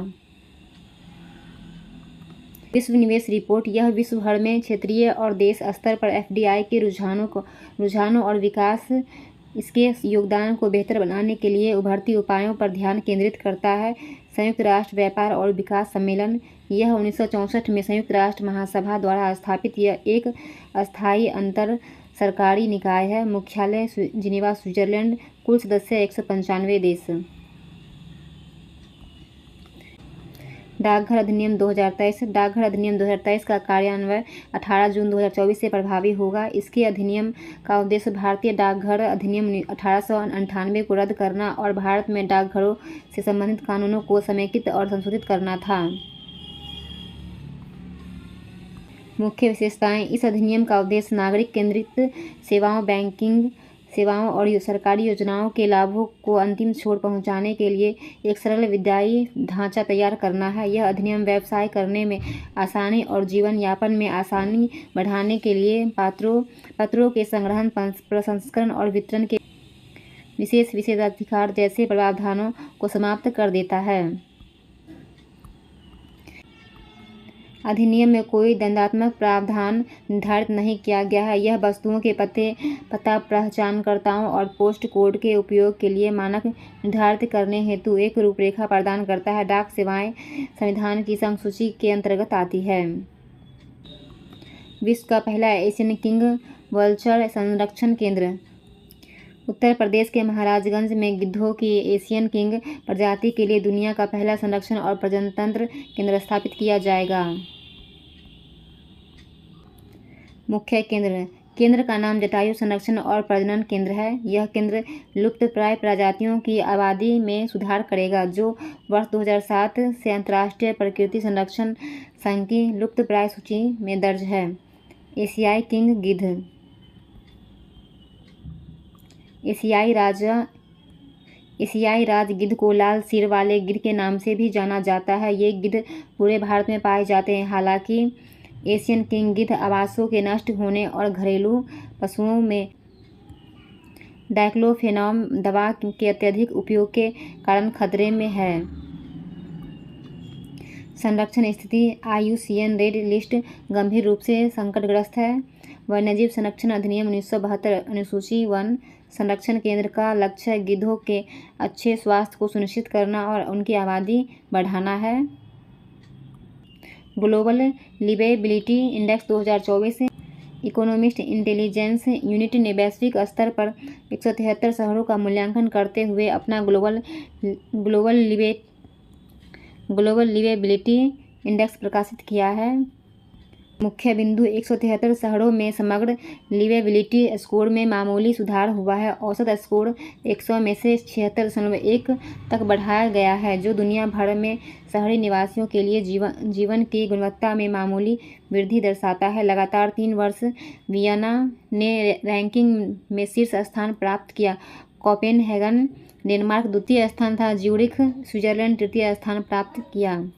विश्व निवेश रिपोर्ट यह विश्व भर में क्षेत्रीय और देश स्तर पर FDI के रुझानों और विकास इसके योगदान को बेहतर बनाने के लिए उभरती उपायों पर ध्यान केंद्रित करता है। संयुक्त राष्ट्र व्यापार और विकास सम्मेलन यह 1964 में संयुक्त राष्ट्र महासभा द्वारा स्थापित यह एक अस्थायी अंतर सरकारी निकाय है। मुख्यालय जिनेवा, स्विट्जरलैंड। कुल सदस्य 195 देश। डाकघर अधिनियम 2023। डाकघर अधिनियम 2023 का कार्यान्वयन 18 जून 2024 से प्रभावी होगा। इसके अधिनियम का उद्देश्य भारतीय डाकघर अधिनियम 1898 को रद्द करना और भारत में डाकघरों से संबंधित कानूनों को समेकित और संशोधित करना था। मुख्य विशेषताएं। इस अधिनियम का उद्देश्य नागरिक केंद्रित सेवाओं, बैंकिंग सेवाओं और सरकारी योजनाओं के लाभों को अंतिम छोर पहुंचाने के लिए एक सरल विधायी ढांचा तैयार करना है। यह अधिनियम व्यवसाय करने में आसानी और जीवन यापन में आसानी बढ़ाने के लिए पत्रों के संग्रहण, प्रसंस्करण और वितरण के विशेषाधिकार जैसे प्रावधानों को समाप्त कर देता है। अधिनियम में कोई दंडात्मक प्रावधान निर्धारित नहीं किया गया है। यह वस्तुओं के पता पहचानकर्ताओं और पोस्ट कोड के उपयोग के लिए मानक निर्धारित करने हेतु एक रूपरेखा प्रदान करता है। डाक सेवाएं संविधान की संसूची के अंतर्गत आती है। विश्व का पहला एशियन किंग वल्चर संरक्षण केंद्र। उत्तर प्रदेश के महाराजगंज में गिद्धों की एशियन किंग प्रजाति के लिए दुनिया का पहला संरक्षण और प्रजनन तंत्र केंद्र स्थापित किया जाएगा। मुख्य केंद्र का नाम जटायु संरक्षण और प्रजनन केंद्र है। यह केंद्र लुप्तप्राय प्रजातियों की आबादी में सुधार करेगा, जो वर्ष 2007 से अंतर्राष्ट्रीय प्रकृति संरक्षण संघ की लुप्तप्राय सूची में दर्ज है। एशियाई किंग गिद्ध। एशियाई राज गिद्ध को लाल सिर वाले गिद्ध के नाम से भी जाना जाता है। ये गिद्ध पूरे भारत में पाए जाते हैं। हालांकि एशियन किंग गिद्ध आवासों के नष्ट होने और घरेलू पशुओं में डाइक्लोफेनाक दवा के अत्यधिक उपयोग के कारण खतरे में है। संरक्षण स्थिति। IUCN रेड लिस्ट गंभीर रूप से संकटग्रस्त है। वन्यजीव संरक्षण अधिनियम 1972 अनुसूची 1 संरक्षण केंद्र का लक्ष्य गिद्धों के अच्छे स्वास्थ्य को सुनिश्चित करना और उनकी आबादी बढ़ाना है। Global liveability index 2024 economist intelligence unit ने वैश्विक स्तर पर 173 शहरों का मूल्यांकन करते हुए अपना ग्लोबल लिवेबिलिटी इंडेक्स प्रकाशित किया है। मुख्य बिंदु। 173 शहरों में समग्र लिवेबिलिटी स्कोर में मामूली सुधार हुआ है। औसत स्कोर 100 में से 76.1 तक बढ़ाया गया है, जो दुनिया भर में शहरी निवासियों के लिए जीवन की गुणवत्ता में मामूली वृद्धि दर्शाता है। लगातार 3 वर्ष वियना ने रैंकिंग में शीर्ष स्थान प्राप्त किया। कोपेनहेगन डेनमार्क द्वितीय स्थान था। ज्यूरिख स्विट्जरलैंड तृतीय स्थान प्राप्त किया।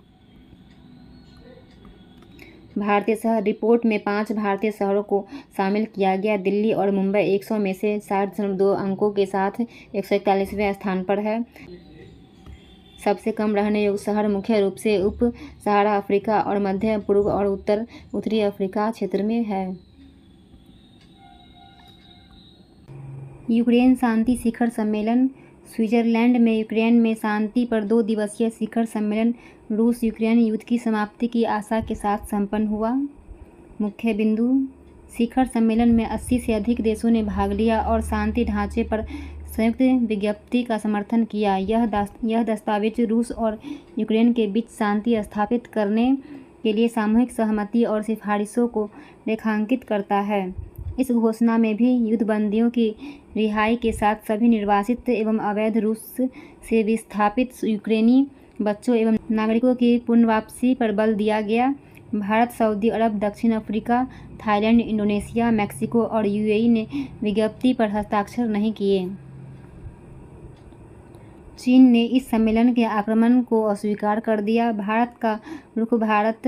भारतीय शहर। रिपोर्ट में 5 भारतीय शहरों को शामिल किया गया। दिल्ली और मुंबई 100 में से 60.2 अंकों के साथ 141वें स्थान पर है। सबसे कम रहने योग्य शहर मुख्य रूप से उप सहारा अफ्रीका और मध्य पूर्व और उत्तरी अफ्रीका क्षेत्र में है। यूक्रेन शांति शिखर सम्मेलन। स्विट्जरलैंड में यूक्रेन में शांति पर 2 दिवसीय शिखर सम्मेलन रूस यूक्रेन युद्ध की समाप्ति की आशा के साथ संपन्न हुआ। मुख्य बिंदु। शिखर सम्मेलन में 80 से अधिक देशों ने भाग लिया और शांति ढांचे पर संयुक्त विज्ञप्ति का समर्थन किया। यह दस्तावेज रूस और यूक्रेन के बीच शांति स्थापित करने के लिए सामूहिक सहमति और सिफारिशों को रेखांकित करता है। इस घोषणा में भी युद्धबंदियों की रिहाई के साथ सभी निर्वासित एवं अवैध रूस से विस्थापित यूक्रेनी बच्चों एवं नागरिकों की पुनर्वापसी पर बल दिया गया। भारत, सऊदी अरब, दक्षिण अफ्रीका, थाईलैंड, इंडोनेशिया, मैक्सिको और यूएई ने विज्ञप्ति पर हस्ताक्षर नहीं किए। चीन ने इस सम्मेलन के आक्रमण को अस्वीकार कर दिया। भारत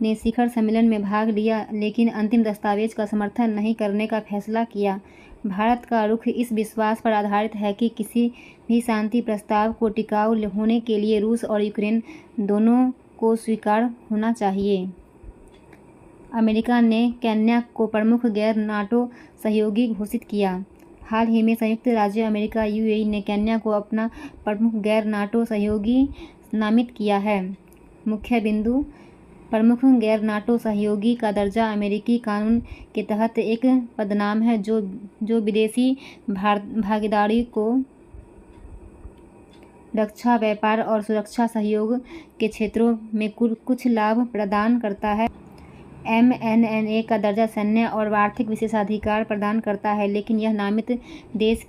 ने शिखर सम्मेलन में भाग लिया लेकिन अंतिम दस्तावेज का समर्थन नहीं करने का फैसला किया। भारत का रुख इस विश्वास पर आधारित है कि किसी भी शांति प्रस्ताव को टिकाऊ होने के लिए रूस और यूक्रेन दोनों को स्वीकार होना चाहिए। अमेरिका ने केन्या को प्रमुख गैर नाटो सहयोगी घोषित किया। हाल ही में संयुक्त राज्य अमेरिका यूएई ने केन्या को अपना प्रमुख गैर नाटो सहयोगी नामित किया है। मुख्य बिंदु। प्रमुख गैर नाटो सहयोगी का दर्जा अमेरिकी कानून के तहत एक पदनाम है जो विदेशी भागीदारी को रक्षा, व्यापार और सुरक्षा सहयोग के क्षेत्रों में कुछ लाभ प्रदान करता है। MNNA का दर्जा सैन्य और आर्थिक विशेषाधिकार प्रदान करता है, लेकिन यह नामित देश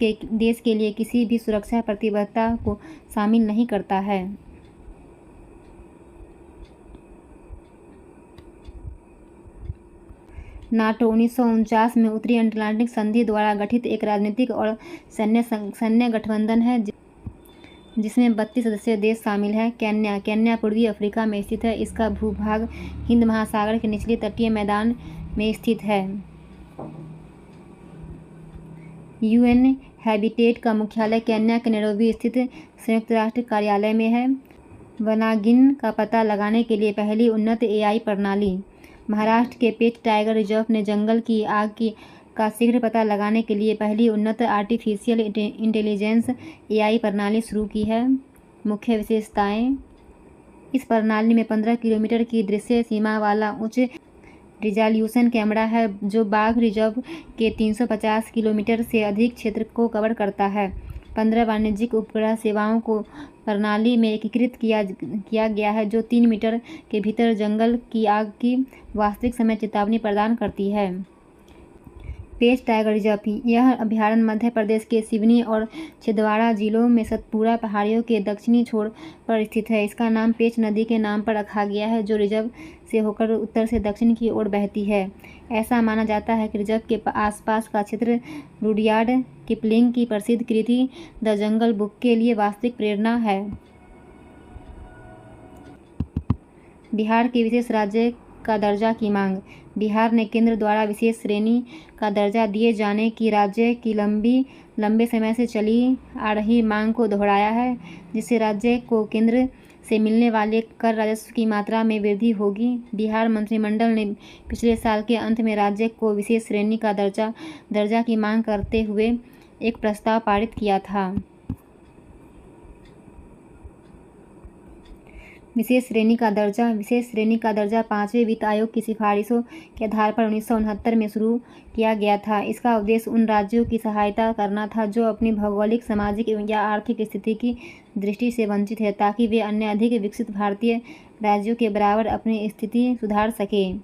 के लिए किसी भी सुरक्षा प्रतिबद्धता को शामिल नहीं करता है। नाटो 1949 में उत्तरी अटलांटिक संधि द्वारा गठित एक राजनीतिक और सैन्य गठबंधन है जिसमें 32 सदस्य देश शामिल हैं। केन्या पूर्वी अफ्रीका में स्थित है। इसका भूभाग हिंद महासागर के निचले तटीय मैदान में स्थित है। UN हैबिटेट का मुख्यालय केन्या के नैरोबी स्थित संयुक्त राष्ट्र कार्यालय में है। वनागिन का पता लगाने के लिए पहली उन्नत AI प्रणाली। महाराष्ट्र के पेच टाइगर रिजर्व ने जंगल की आग का शीघ्र पता लगाने के लिए पहली उन्नत आर्टिफिशियल इंटेलिजेंस AI प्रणाली शुरू की है। मुख्य विशेषताएं। इस प्रणाली में 15 किलोमीटर की दृश्य सीमा वाला उच्च रिजोल्यूशन कैमरा है जो बाघ रिजर्व के 350 किलोमीटर से अधिक क्षेत्र को कवर करता है। 15 वाणिज्यिक उपग्रह सेवाओं को प्रणाली में एकीकृत किया गया है जो 3 मीटर के भीतर जंगल की आग की वास्तविक समय चेतावनी प्रदान करती है। पेच टाइगर रिजर्व। यह अभयारण्य मध्य प्रदेश के सिवनी और छिंदवाड़ा जिलों में सतपुड़ा पहाड़ियों के दक्षिणी छोर पर स्थित है। इसका नाम पेच नदी के नाम पर रखा गया है जो रिजर्व से होकर उत्तर से दक्षिण की ओर बहती है। ऐसा माना जाता है कि रिजर्व के आसपास का क्षेत्र रुडयार्ड किपलिंग की प्रसिद्ध कृति द जंगल बुक के लिए वास्तविक प्रेरणा है। बिहार के विशेष राज्य का दर्जा की मांग। बिहार ने केंद्र द्वारा विशेष श्रेणी का दर्जा दिए जाने की राज्य की लंबे समय से चली आ रही मांग को दोहराया है, जिससे राज्य को केंद्र से मिलने वाले कर राजस्व की मात्रा में वृद्धि होगी। बिहार मंत्रिमंडल ने पिछले साल के अंत में राज्य को विशेष श्रेणी का दर्जा की मांग करते हुए एक प्रस्ताव पारित किया था। विशेष श्रेणी का दर्जा 5वें वित्त आयोग की सिफारिशों के आधार पर 1969 में शुरू किया गया था। इसका उद्देश्य उन राज्यों की सहायता करना था जो अपनी भौगोलिक, सामाजिक या आर्थिक स्थिति की दृष्टि से वंचित है, ताकि वे अन्य अधिक विकसित भारतीय राज्यों के बराबर अपनी स्थिति सुधार सकें।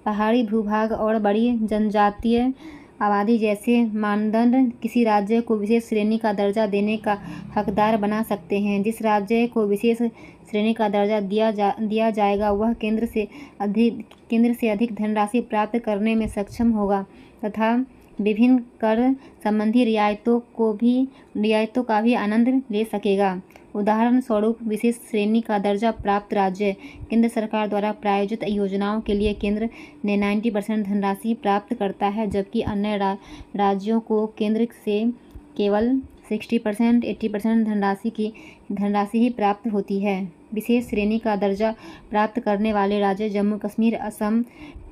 पहाड़ी भूभाग और बड़ी जनजातीय आबादी जैसे मानदंड किसी राज्य को विशेष श्रेणी का दर्जा देने का हकदार बना सकते हैं। जिस राज्य को विशेष श्रेणी का दर्जा दिया जाएगा वह केंद्र से अधिक धनराशि प्राप्त करने में सक्षम होगा तथा विभिन्न कर संबंधी रियायतों का भी आनंद ले सकेगा। उदाहरण स्वरूप, विशेष श्रेणी का दर्जा प्राप्त राज्य केंद्र सरकार द्वारा प्रायोजित योजनाओं के लिए केंद्र ने 90% धनराशि प्राप्त करता है, जबकि अन्य राज्यों को केंद्र से केवल 60-80% धनराशि ही प्राप्त होती है। विशेष श्रेणी का दर्जा प्राप्त करने वाले राज्य जम्मू कश्मीर, असम,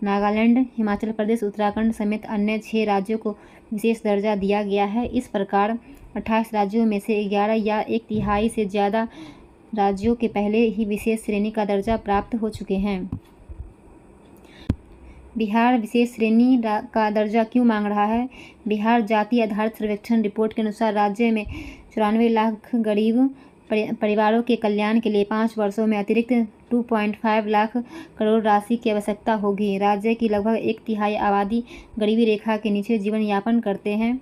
नागालैंड, हिमाचल प्रदेश, उत्तराखंड समेत अन्य 6 राज्यों को विशेष दर्जा दिया गया है। इस प्रकार 28 राज्यों में से 11 या 1/3 से ज़्यादा राज्यों के पहले ही विशेष श्रेणी का दर्जा प्राप्त हो चुके हैं। बिहार विशेष श्रेणी का दर्जा क्यों मांग रहा है? बिहार जाति आधारित सर्वेक्षण रिपोर्ट के अनुसार राज्य में 94 लाख गरीब परिवारों के कल्याण के लिए 5 वर्षों में अतिरिक्त 2.5 लाख करोड़ राशि की आवश्यकता होगी। राज्य की लगभग 1/3 आबादी गरीबी रेखा के नीचे जीवन यापन करते हैं।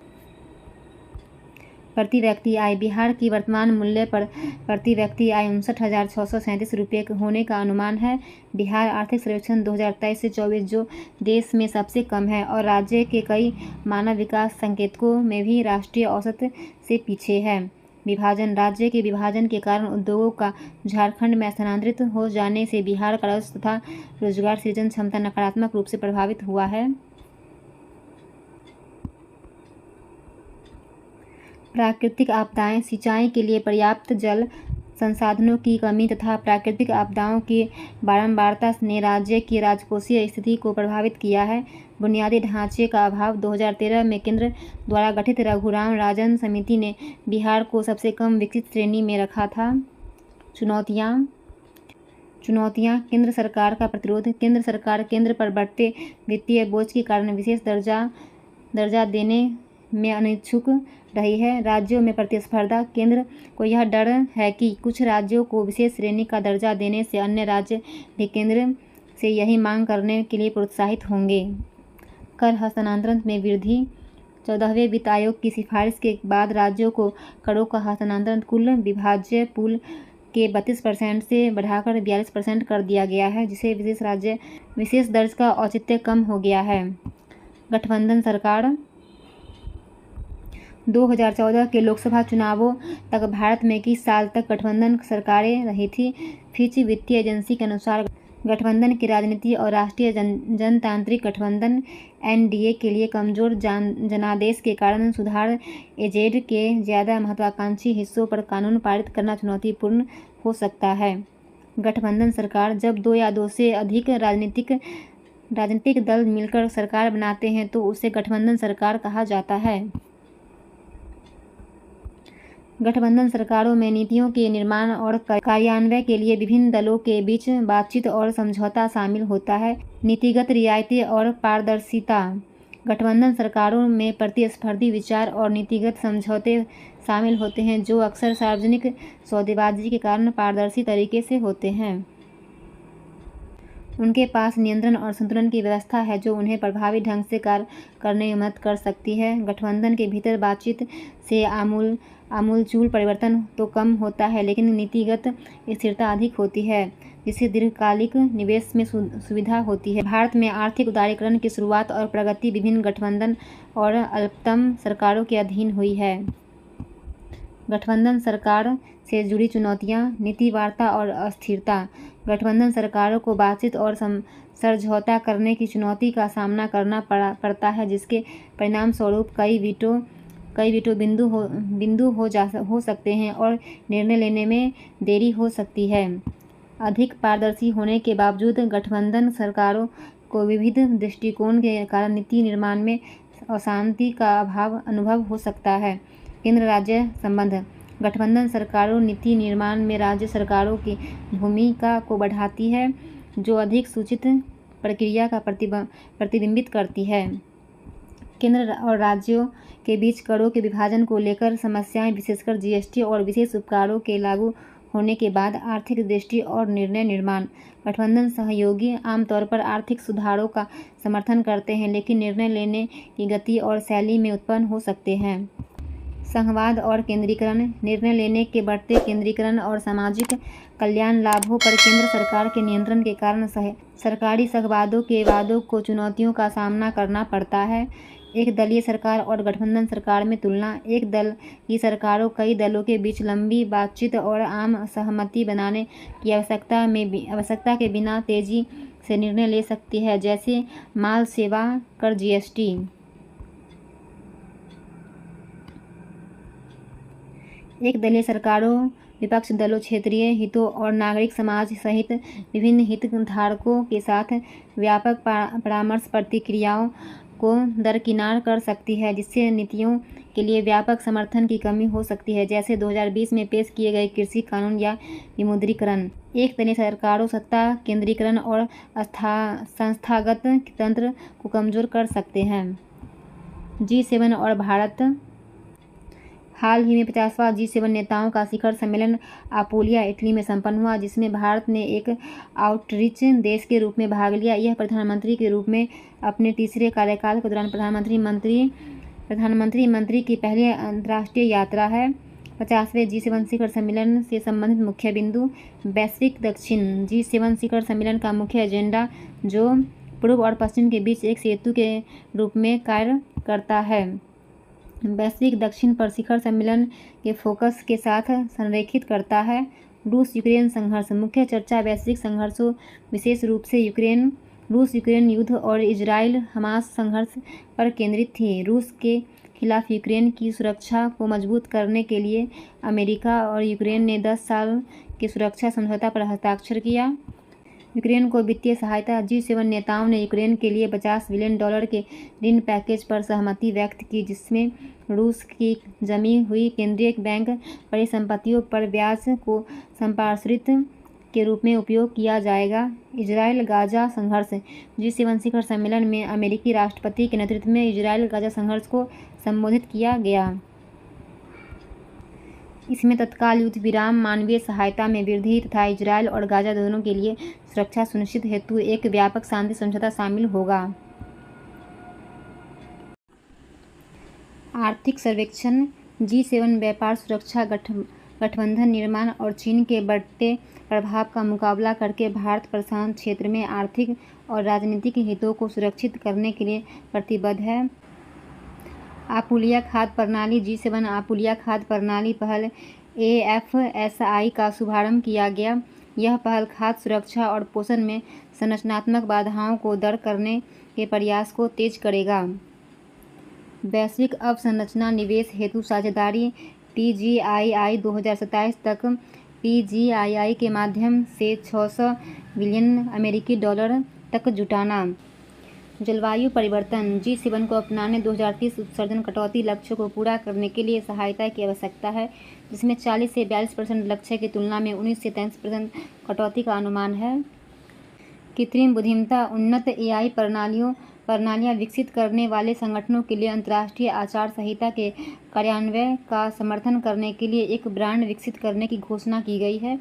प्रति व्यक्ति आय। बिहार की वर्तमान मूल्य पर प्रति व्यक्ति आय 59,637 रुपये होने का अनुमान है। बिहार आर्थिक सर्वेक्षण 2023 से 24 जो देश में सबसे कम है और राज्य के कई मानव विकास संकेतकों में भी राष्ट्रीय औसत से पीछे है। विभाजन। राज्य के विभाजन के कारण उद्योगों का झारखंड में स्थानांतरित हो जाने से बिहार का राजस्व तथा रोजगार सृजन क्षमता नकारात्मक रूप से प्रभावित हुआ है। प्राकृतिक आपदाएं। सिंचाई के लिए पर्याप्त जल संसाधनों की कमी तथा प्राकृतिक आपदाओं की बारंबारता ने राज्य की राजकोषीय स्थिति को प्रभावित किया है। बुनियादी ढांचे का अभाव। 2013 में केंद्र द्वारा गठित रघुराम राजन समिति ने बिहार को सबसे कम विकसित श्रेणी में रखा था। चुनौतियाँ। केंद्र सरकार का प्रतिरोध। केंद्र सरकार केंद्र पर बढ़ते वित्तीय बोझ के कारण विशेष दर्जा देने में अनिच्छुक रही है। राज्यों में प्रतिस्पर्धा। केंद्र को यह डर है कि कुछ राज्यों को विशेष श्रेणी का दर्जा देने से अन्य राज्य भी केंद्र से यही मांग करने के लिए प्रोत्साहित होंगे। कर हस्तांतरण में वृद्धि। 14वें वित्त आयोग की सिफारिश के बाद राज्यों को करों का हस्तांतरण कुल विभाज्य पूल के 32% से बढ़ाकर 42% कर दिया गया है, जिसे विशेष दर्ज का औचित्य कम हो गया है। गठबंधन सरकार। 2014 के लोकसभा चुनावों तक भारत में 21 साल तक गठबंधन सरकारें रही थी। फिच वित्तीय एजेंसी के अनुसार गठबंधन की राजनीति और राष्ट्रीय जनतांत्रिक गठबंधन (एनडीए) के लिए कमजोर जनादेश के कारण सुधार एजेंडे के ज़्यादा महत्वाकांक्षी हिस्सों पर कानून पारित करना चुनौतीपूर्ण हो सकता है। गठबंधन सरकार। जब 2 या 2 से अधिक राजनीतिक दल मिलकर सरकार बनाते हैं तो उसे गठबंधन सरकार कहा जाता है। गठबंधन सरकारों में नीतियों के निर्माण और कार्यान्वयन के लिए विभिन्न दलों के बीच बातचीत और समझौता शामिल होता है। नीतिगत रियायतें और पारदर्शिता। गठबंधन सरकारों में प्रतिस्पर्धी विचार और नीतिगत समझौते शामिल होते हैं जो अक्सर सार्वजनिक सौदेबाजी के कारण पारदर्शी तरीके से होते हैं। उनके पास नियंत्रण और संतुलन की व्यवस्था है जो उन्हें प्रभावी ढंग से कार्य करने में मदद कर सकती है। गठबंधन के भीतर बातचीत से आमूलचूल परिवर्तन तो कम होता है, लेकिन नीतिगत स्थिरता अधिक होती है, जिससे दीर्घकालिक निवेश में सुविधा होती है। भारत में आर्थिक उदारीकरण की शुरुआत और प्रगति विभिन्न गठबंधन और अल्पमत सरकारों के अधीन हुई है। गठबंधन सरकार से जुड़ी चुनौतियाँ। नीति वार्ता और अस्थिरता। गठबंधन सरकारों को बातचीत और समझौता करने की चुनौती का सामना करना पड़ता है, जिसके परिणामस्वरूप कई वीटो बिंदु हो सकते हैं और निर्णय लेने में देरी हो सकती है। अधिक पारदर्शी होने के बावजूद गठबंधन सरकारों को विविध दृष्टिकोण के कारण नीति निर्माण में अशांति का अनुभव हो सकता है। केंद्र राज्य संबंध। गठबंधन सरकारों नीति निर्माण में राज्य सरकारों की भूमिका को बढ़ाती है, जो अधिक सूचित प्रक्रिया का प्रतिबिंबित करती है। केंद्र और राज्यों के बीच करों के विभाजन को लेकर समस्याएं, विशेषकर जीएसटी और विशेष उपकरों के लागू होने के बाद आर्थिक दृष्टि और निर्णय निर्माण। गठबंधन सहयोगी आमतौर पर आर्थिक सुधारों का समर्थन करते हैं, लेकिन निर्णय लेने की गति और शैली में उत्पन्न हो सकते हैं। संघवाद और केंद्रीकरण। निर्णय लेने के बढ़ते केंद्रीकरण और सामाजिक कल्याण लाभों पर केंद्र सरकार के नियंत्रण के कारण सरकारी संघवादों के वादों को चुनौतियों का सामना करना पड़ता है। एक दलीय सरकार और गठबंधन सरकार में तुलना। एक दल की सरकारों कई दलों के बीच लंबी बातचीत और आम सहमति बनाने की आवश्यकता के बिना तेजी से निर्णय ले सकती है, जैसे माल सेवा कर, जीएसटी। एक दलीय सरकारों विपक्ष दलों, क्षेत्रीय हितों और नागरिक समाज सहित विभिन्न हितधारकों के साथ व्यापक परामर्श प्रक्रियाओं को दरकिनार कर सकती है, जिससे नीतियों के लिए व्यापक समर्थन की कमी हो सकती है, जैसे 2020 में पेश किए गए कृषि कानून या विमुद्रीकरण। एक तरह सरकारों सत्ता केंद्रीकरण और संस्थागत तंत्र को कमजोर कर सकते हैं। G7 और भारत। हाल ही में 50वां G7 नेताओं का शिखर सम्मेलन अपुलिया, इटली में संपन्न हुआ, जिसमें भारत ने एक आउटरीच देश के रूप में भाग लिया। यह प्रधानमंत्री के रूप में अपने तीसरे कार्यकाल के दौरान प्रधानमंत्री मंत्री की पहली अंतर्राष्ट्रीय यात्रा है। 50वें G7 शिखर सम्मेलन से संबंधित मुख्य बिंदु। वैश्विक दक्षिण। G7 शिखर सम्मेलन का मुख्य एजेंडा, जो पूर्व और पश्चिम के बीच एक सेतु के रूप में कार्य करता है, वैश्विक दक्षिण पर शिखर सम्मेलन के फोकस के साथ संरेखित करता है। रूस यूक्रेन संघर्ष। मुख्य चर्चा वैश्विक संघर्षों, विशेष रूप से रूस यूक्रेन युद्ध और इजराइल हमास संघर्ष पर केंद्रित थी। रूस के खिलाफ यूक्रेन की सुरक्षा को मजबूत करने के लिए अमेरिका और यूक्रेन ने 10 साल के सुरक्षा समझौता पर हस्ताक्षर किया। यूक्रेन को वित्तीय सहायता। G7 नेताओं ने यूक्रेन के लिए $50 बिलियन के ऋण पैकेज पर सहमति व्यक्त की, जिसमें रूस की जमी हुई केंद्रीय बैंक परिसंपत्तियों पर ब्याज को संपार्श्विक के रूप में उपयोग किया जाएगा। इजराइल गाजा संघर्ष। G7 शिखर सम्मेलन में अमेरिकी राष्ट्रपति के नेतृत्व में इजराइल गाजा संघर्ष को संबोधित किया गया। इसमें तत्काल युद्ध विराम, मानवीय सहायता में वृद्धि तथा इजराइल और गाजा दोनों के लिए सुरक्षा सुनिश्चित हेतु एक व्यापक शांति समझौता शामिल होगा। आर्थिक सर्वेक्षण। G7 व्यापार सुरक्षा गठबंधन निर्माण और चीन के बढ़ते प्रभाव का मुकाबला करके भारत प्रशांत क्षेत्र में आर्थिक और राजनीतिक हितों को सुरक्षित करने के लिए प्रतिबद्ध है। आपुलिया खाद्य प्रणाली। G7 आपुलिया खाद्य प्रणाली पहल AFSI का शुभारंभ किया गया। यह पहल खाद्य सुरक्षा और पोषण में संरचनात्मक बाधाओं को दूर करने के प्रयास को तेज करेगा। वैश्विक अवसंरचना निवेश हेतु साझेदारी PGII 2027 तक PGII के माध्यम से $600 बिलियन अमेरिकी डॉलर तक जुटाना। जलवायु परिवर्तन। G7 को अपनाने 2030 उत्सर्जन कटौती लक्ष्य को पूरा करने के लिए सहायता की आवश्यकता है, जिसमें 40 से 42% लक्ष्य की तुलना में 19 से 33% कटौती का अनुमान है। कृत्रिम बुद्धिमत्ता। उन्नत AI प्रणालियाँ विकसित करने वाले संगठनों के लिए अंतर्राष्ट्रीय आचार संहिता के कार्यान्वयन का समर्थन करने के लिए एक ब्रांड विकसित करने की घोषणा की गई है।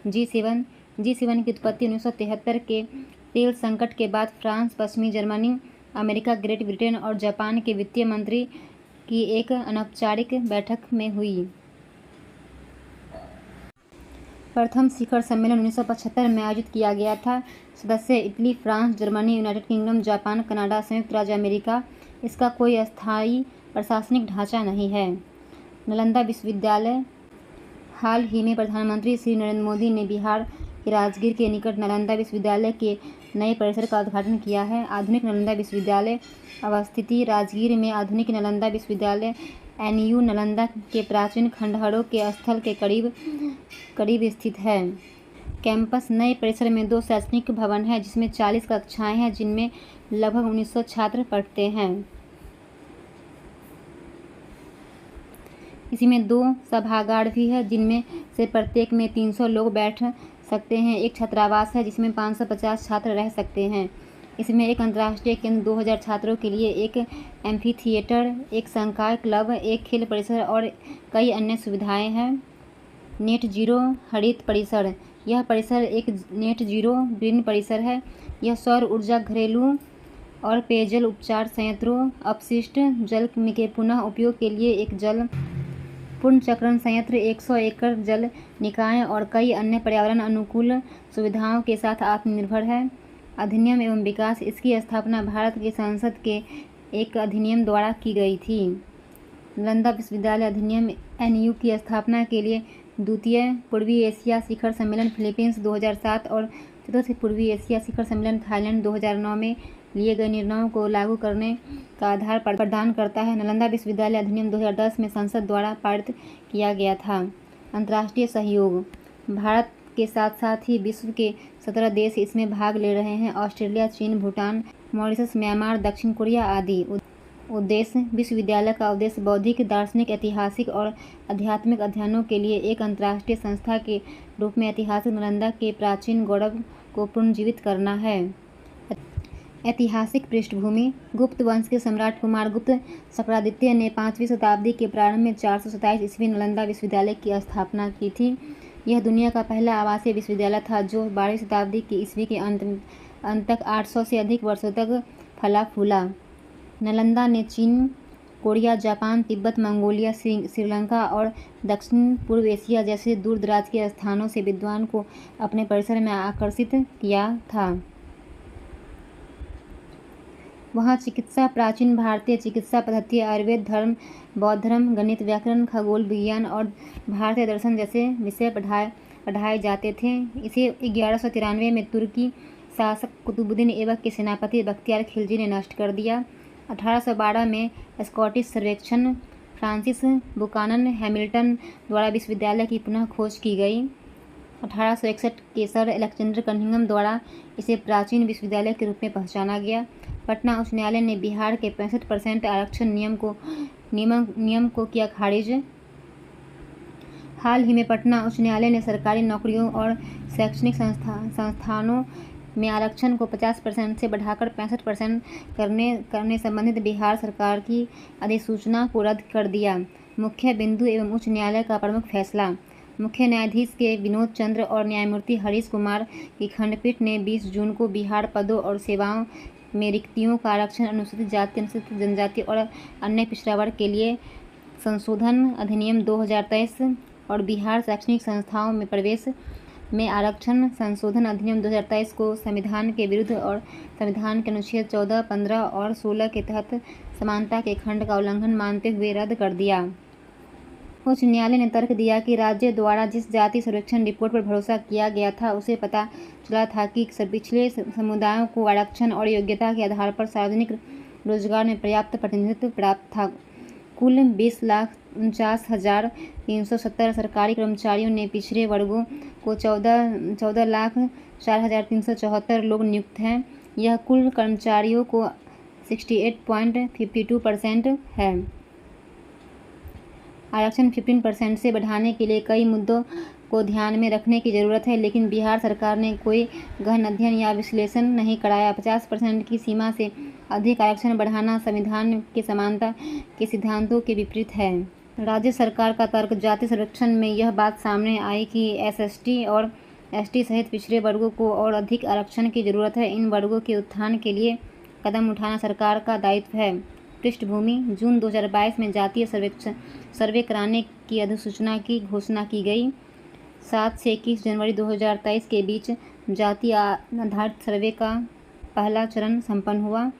G7 की उत्पत्ति 1973 के तेल संकट के बाद फ्रांस, पश्चिमी जर्मनी, अमेरिका, ग्रेट ब्रिटेन और जापान के वित्तीय मंत्री की एक अनौपचारिक बैठक में हुई। प्रथम शिखर सम्मेलन 1975 में आयोजित किया गया था। सदस्य Italy, France, Germany, United kingdom, Japan, Canada, संयुक्त राज्य अमेरिका। इसका कोई अस्थायी प्रशासनिक ढांचा नहीं है। नालंदा विश्वविद्यालय। हाल ही में प्रधानमंत्री श्री नरेंद्र मोदी ने बिहार के राजगीर के निकट नालंदा विश्वविद्यालय के नए परिसर का उद्घाटन किया है। आधुनिक नालंदा विश्वविद्यालय अवस्थिति राजगीर में आधुनिक नालंदा विश्वविद्यालय NU नालंदा के प्राचीन खंडहरों के स्थल के करीब स्थित है। कैंपस। नए परिसर में 2 शैक्षणिक भवन हैं, जिसमें 40 कक्षाएं हैं, जिनमें लगभग 1900 छात्र पढ़ते हैं। इसी में 2 सभागार भी है, जिनमें से प्रत्येक में 300 लोग बैठ सकते हैं। एक छात्रावास है, जिसमें 550 छात्र रह सकते हैं। इसमें एक अंतर्राष्ट्रीय केंद्र, 2000 छात्रों के लिए एक एम्फी थिएटर, एक संकाय क्लब, एक खेल परिसर और कई अन्य सुविधाएं हैं। नेट जीरो हरित परिसर। यह परिसर एक नेट जीरो ग्रीन परिसर है। यह सौर ऊर्जा, घरेलू और पेयजल उपचार संयंत्रों, अपशिष्ट जल के पुनः उपयोग के लिए एक जल पुनर्चक्रण संयंत्र, 100 एकड़ जल निकाय और कई अन्य पर्यावरण अनुकूल सुविधाओं के साथ आत्मनिर्भर है। अधिनियम एवं विकास। इसकी स्थापना भारत की संसद के एक अधिनियम द्वारा की गई थी। नालंदा विश्वविद्यालय अधिनियम NU की स्थापना के लिए द्वितीय पूर्वी एशिया शिखर सम्मेलन फिलीपींस 2007 और चतुर्थ पूर्वी एशिया शिखर सम्मेलन थाईलैंड 2009 में लिए गए निर्णयों को लागू करने का आधार प्रदान करता है। नालंदा विश्वविद्यालय अधिनियम 2010 में संसद द्वारा पारित किया गया था। अंतर्राष्ट्रीय सहयोग। भारत के साथ साथ ही विश्व के 17 देश इसमें भाग ले रहे हैं। ऑस्ट्रेलिया, चीन, भूटान, मॉरिशस, म्यांमार, दक्षिण कोरिया आदि। उद्देश्य: विश्वविद्यालय का उद्देश्य बौद्धिक, दार्शनिक, ऐतिहासिक और आध्यात्मिक अध्ययनों के लिए एक अंतर्राष्ट्रीय संस्था के रूप में ऐतिहासिक नालंदा के प्राचीन गौरव को पुनर्जीवित करना है। ऐतिहासिक पृष्ठभूमि: गुप्त वंश के सम्राट कुमारगुप्त चक्रआदित्य ने 5वीं शताब्दी के प्रारंभ में 427 ईस्वी नालंदा विश्वविद्यालय की स्थापना की थी। यह दुनिया का पहला आवासीय विश्वविद्यालय था जो 12वीं शताब्दी की ईस्वी के अंत तक 800 से अधिक वर्षों तक फला फूला। नालंदा ने चीन, Korea, Japan, Tibet, Mongolia, Sri Lanka और दक्षिण पूर्व एशिया जैसे दूर दराज के स्थानों से विद्वान को अपने परिसर में आकर्षित किया था। वहाँ चिकित्सा, प्राचीन भारतीय चिकित्सा पद्धति, आयुर्वेद, धर्म, बौद्ध धर्म, गणित, व्याकरण, खगोल विज्ञान और भारतीय दर्शन जैसे विषय पढ़ाए जाते थे। इसे 1193 में तुर्की शासक कुतुबुद्दीन ऐबक के सेनापति बख्तियार खिलजी ने नष्ट कर दिया। 1812 में स्कॉटिश सर्वेक्षण फ्रांसिस बुकानन हैमिल्टन द्वारा विश्वविद्यालय की पुनः खोज की गई। 1861 के सर अलेक्जेंडर कनिंघम द्वारा इसे प्राचीन विश्वविद्यालय के रूप में पहचाना गया। पटना उच्च न्यायालय ने बिहार के 65% आरक्षण नियम को किया खारिज। हाल ही में पटना उच्च न्यायालय ने सरकारी नौकरियों और शैक्षणिक संस्थानों में आरक्षण को 50% से बढ़ाकर 65% करने संबंधित बिहार सरकार की अधिसूचना को रद्द कर दिया। मुख्य बिंदु एवं उच्च न्यायालय का प्रमुख फैसला: मुख्य न्यायाधीश के विनोद चंद्र और न्यायमूर्ति हरीश कुमार की खंडपीठ ने 20 जून को बिहार पदों और सेवाओं में रिक्तियों का आरक्षण, अनुसूचित जाति, अनुसूचित जनजाति और अन्य पिछड़ा वर्ग के लिए संशोधन अधिनियम 2023 और बिहार शैक्षणिक संस्थाओं में प्रवेश में आरक्षण संशोधन अधिनियम 2023 को संविधान के विरुद्ध और संविधान के अनुच्छेद 14, 15 और 16 के तहत समानता के खंड का उल्लंघन मानते हुए रद्द कर दिया। उच्च न्यायालय ने तर्क दिया कि राज्य द्वारा जिस जाति सर्वेक्षण रिपोर्ट पर भरोसा किया गया था उसे पता चला था कि पिछड़े समुदायों को आरक्षण और योग्यता के आधार पर सार्वजनिक रोजगार में पर्याप्त प्रतिनिधित्व प्राप्त था। कुल 20,49,370 सरकारी कर्मचारियों ने पिछड़े वर्गों को 14,04,374 लोग नियुक्त हैं। यह कुल कर्मचारियों को 68.52% है। आरक्षण 15% से बढ़ाने के लिए कई मुद्दों को ध्यान में रखने की जरूरत है, लेकिन बिहार सरकार ने कोई गहन अध्ययन या विश्लेषण नहीं कराया। 50% की सीमा से अधिक आरक्षण बढ़ाना संविधान के समानता के सिद्धांतों के विपरीत है। राज्य सरकार का तर्क: जाति सर्वेक्षण में यह बात सामने आई कि SST और ST सहित पिछड़े वर्गों को और अधिक आरक्षण की जरूरत है। इन वर्गों के उत्थान के लिए कदम उठाना सरकार का दायित्व है। पृष्ठभूमि: जून 2022 में जातीय सर्वे कराने की अधिसूचना की घोषणा की गई। 7 से 21 जनवरी 2023 के बीच जाति आधारित सर्वे का पहला चरण संपन्न हुआ।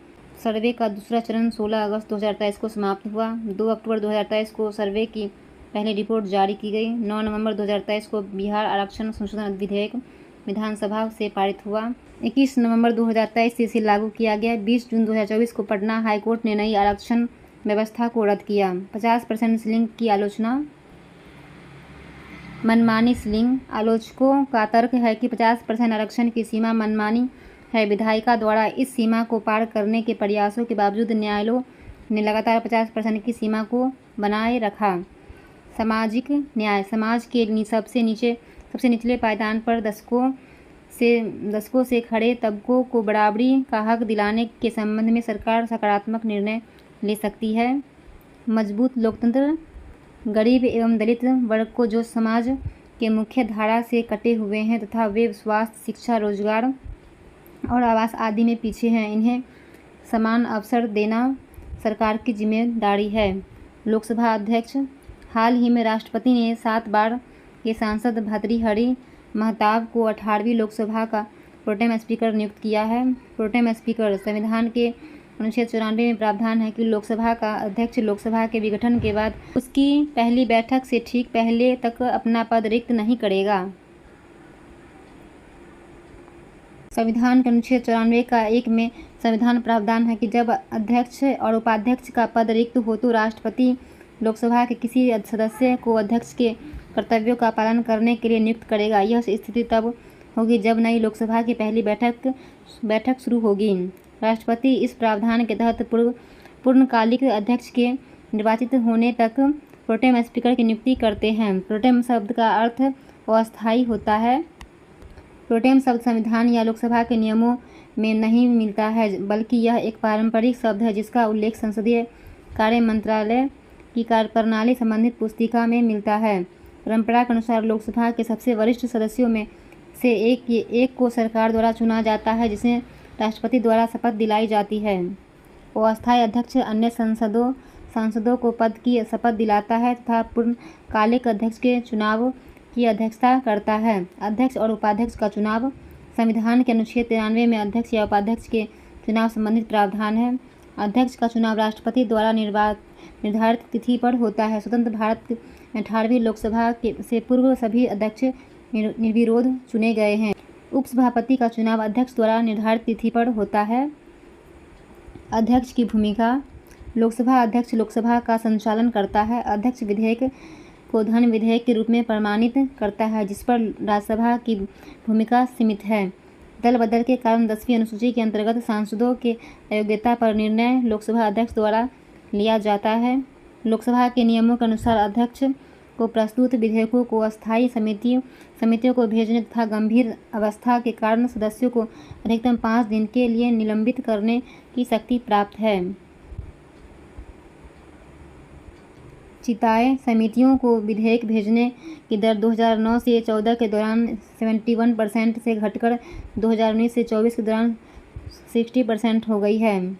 सर्वे का दूसरा चरण 16 अगस्त 2023 को समाप्त हुआ। 2 अक्टूबर 2023 को सर्वे की पहली रिपोर्ट जारी की गई। 9 नवंबर 2023 को बिहार आरक्षण संशोधन विधेयक विधानसभा से पारित हुआ। 21 नवंबर 2023 से इसे लागू किया गया। 20 जून 2024 को पटना हाईकोर्ट ने नई आरक्षण व्यवस्था को रद्द किया। 50% सीलिंग की आलोचना। मनमानी सीलिंग: आलोचकों का तर्क है कि 50% आरक्षण की सीमा मनमानी है। विधायिका द्वारा इस सीमा को पार करने के प्रयासों के बावजूद न्यायालयों ने लगातार 50% की सीमा को बनाए रखा। सामाजिक न्याय: समाज के सबसे निचले पायदान पर दशकों से खड़े तबकों को बराबरी का हक दिलाने के संबंध में सरकार सकारात्मक निर्णय ले सकती है। मजबूत लोकतंत्र: गरीब एवं दलित वर्ग को जो समाज के मुख्य धारा से कटे हुए हैं तथा वे स्वास्थ्य, शिक्षा, रोजगार और आवास आदि में पीछे हैं, इन्हें समान अवसर देना सरकार की जिम्मेदारी है। लोकसभा अध्यक्ष: हाल ही में राष्ट्रपति ने 7 बार के सांसद भर्तृहरि महताब को 18वीं लोकसभा का प्रोटेम स्पीकर नियुक्त किया है। प्रोटेम स्पीकर: संविधान के अनुच्छेद 94 में प्रावधान है कि लोकसभा का अध्यक्ष लोकसभा के विघटन के बाद उसकी पहली बैठक से ठीक पहले तक अपना पद रिक्त नहीं करेगा। संविधान के अनुच्छेद 94 का 1 में संविधान प्रावधान है कि जब अध्यक्ष और उपाध्यक्ष का पद रिक्त हो तो राष्ट्रपति लोकसभा के किसी सदस्य को अध्यक्ष के कर्तव्यों का पालन करने के लिए नियुक्त करेगा। यह स्थिति तब होगी जब नई लोकसभा की पहली बैठक शुरू होगी। राष्ट्रपति इस प्रावधान के तहत पूर्णकालिक अध्यक्ष के निर्वाचित होने तक प्रोटेम स्पीकर की नियुक्ति करते हैं। प्रोटेम शब्द का अर्थ अस्थायी होता है। प्रोटेम शब्द संविधान या लोकसभा के नियमों में नहीं मिलता है, बल्कि यह एक पारंपरिक शब्द है जिसका उल्लेख संसदीय कार्य मंत्रालय की कार्यप्रणाली संबंधित पुस्तिका में मिलता है। परंपरा के अनुसार लोकसभा के सबसे वरिष्ठ सदस्यों में से एक को सरकार द्वारा चुना जाता है, जिसे राष्ट्रपति द्वारा शपथ दिलाई जाती है। अस्थायी अध्यक्ष अन्य सांसदों को पद की शपथ दिलाता है तथा पूर्णकालिक अध्यक्ष के चुनाव की अध्यक्षता करता है। अध्यक्ष और उपाध्यक्ष का चुनाव संविधान के अनुच्छेद 93 में अध्यक्ष या उपाध्यक्ष के चुनाव संबंधित प्रावधान है। अध्यक्ष का चुनाव राष्ट्रपति द्वारा निर्धारित तिथि पर होता है। स्वतंत्र भारत में 18वीं लोकसभा से पूर्व सभी अध्यक्ष निर्विरोध चुने गए हैं। उपसभापति का चुनाव अध्यक्ष द्वारा निर्धारित तिथि पर होता है। अध्यक्ष की भूमिका। लोकसभा अध्यक्ष लोकसभा का संचालन करता है। अध्यक्ष विधेयक को धन विधेयक के रूप में प्रमाणित करता है, जिस पर राज्यसभा की भूमिका सीमित है। दल बदल के कारण 10वीं अनुसूची के अंतर्गत सांसदों के अयोग्यता पर निर्णय लोकसभा अध्यक्ष द्वारा लिया जाता है। लोकसभा के नियमों के अनुसार अध्यक्ष को प्रस्तुत विधेयकों को अस्थायी समितियों को भेजने तथा गंभीर अवस्था के कारण सदस्यों को अधिकतम 5 दिन के लिए निलंबित करने की शक्ति प्राप्त है। चिताए समितियों को विधेयक भेजने की दर 2009 से 14 के दौरान 71% से घटकर 2019 से 24 के दौरान 60% हो गई है।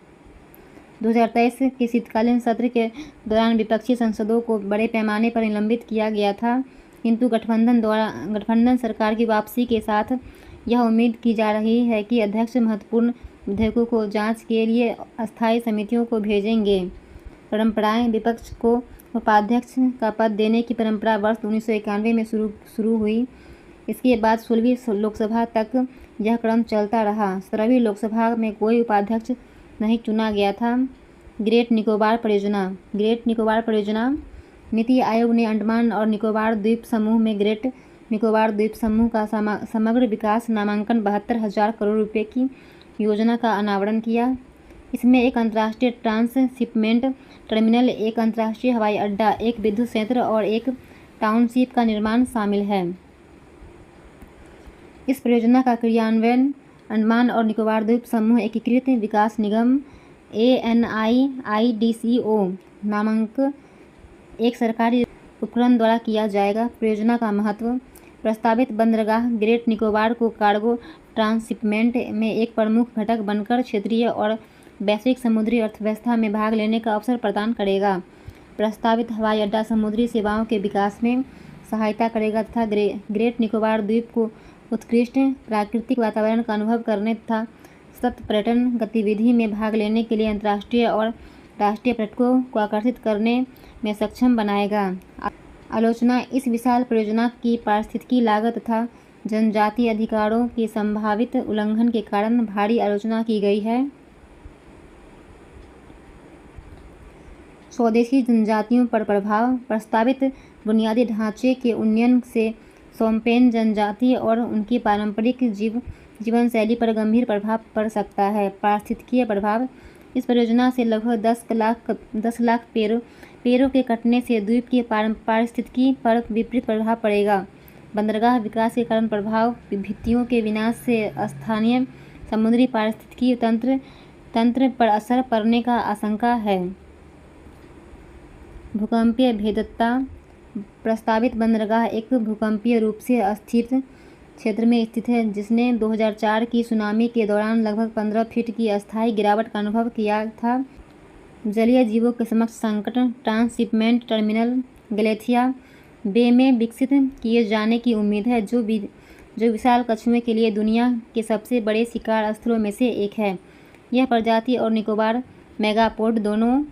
2023 के शीतकालीन सत्र के दौरान विपक्षी सांसदों को बड़े पैमाने पर निलंबित किया गया था, किंतु गठबंधन सरकार की वापसी के साथ यह उम्मीद की जा रही है कि अध्यक्ष महत्वपूर्ण विधेयकों को जांच के लिए अस्थायी समितियों को भेजेंगे। परंपराएं। विपक्ष को उपाध्यक्ष का पद देने की परंपरा वर्ष 1991 में शुरू हुई। इसके बाद 16वीं लोकसभा तक यह क्रम चलता रहा। 17वीं लोकसभा में कोई उपाध्यक्ष नहीं चुना गया था। ग्रेट निकोबार परियोजना। नीति आयोग ने अंडमान और निकोबार द्वीप समूह में ग्रेट निकोबार द्वीप समूह का समग्र विकास नामांकन 72,000 करोड़ रुपये की योजना का अनावरण किया। इसमें एक अंतर्राष्ट्रीय ट्रांसशिपमेंट टर्मिनल, एक अंतर्राष्ट्रीय हवाई अड्डा, एक विद्युत संयंत्र और एक टाउनशिप का निर्माण शामिल है। इस परियोजना का क्रियान्वयन अंडमान और निकोबार द्वीप समूह एकीकृत विकास निगम ANIIDCO नामक एक सरकारी उपक्रम द्वारा किया जाएगा। परियोजना का महत्व। प्रस्तावित बंदरगाह ग्रेट निकोबार को कार्गो ट्रांसशिपमेंट में एक प्रमुख घटक बनकर क्षेत्रीय और वैश्विक समुद्री अर्थव्यवस्था में भाग लेने का अवसर प्रदान करेगा। प्रस्तावित हवाई अड्डा समुद्री सेवाओं के विकास में सहायता करेगा तथा ग्रेट निकोबार द्वीप को उत्कृष्ट प्राकृतिक वातावरण का अनुभव करने तथा सतत पर्यटन गतिविधि में भाग लेने के लिए अंतर्राष्ट्रीय और राष्ट्रीय पर्यटकों को आकर्षित करने में सक्षम बनाएगा। आलोचना। इस विशाल परियोजना की पारिस्थितिकी लागत तथा जनजातीय अधिकारों के संभावित उल्लंघन के कारण भारी आलोचना की गई है। स्वदेशी जनजातियों पर प्रभाव। प्रस्तावित बुनियादी ढांचे के उन्नयन से सोम्पेन जनजाति और उनकी पारंपरिक जीवन शैली पर गंभीर प्रभाव पड़ सकता है। पारिस्थितिकीय प्रभाव। इस परियोजना से लगभग 10 लाख पेड़ों के कटने से द्वीप की पारिस्थितिकी पर विपरीत प्रभाव पड़ेगा। बंदरगाह विकास के कारण प्रभाव। भित्तियों के विनाश से स्थानीय समुद्री पारिस्थितिकी तंत्र पर असर पड़ने का आशंका है। भूकंपीय भेद्यता। प्रस्तावित बंदरगाह एक भूकंपीय रूप से अस्थिर क्षेत्र में स्थित है, जिसने 2004 की सुनामी के दौरान लगभग 15 फीट की अस्थायी गिरावट का अनुभव किया था। जलीय जीवों के समक्ष संकट। ट्रांसशिपमेंट टर्मिनल गैलेथिया बे में विकसित किए जाने की उम्मीद है, जो विशाल कछुए के लिए दुनिया के सबसे बड़े शिकार स्थलों में से एक है। यह प्रजाति और निकोबार मेगापोड दोनों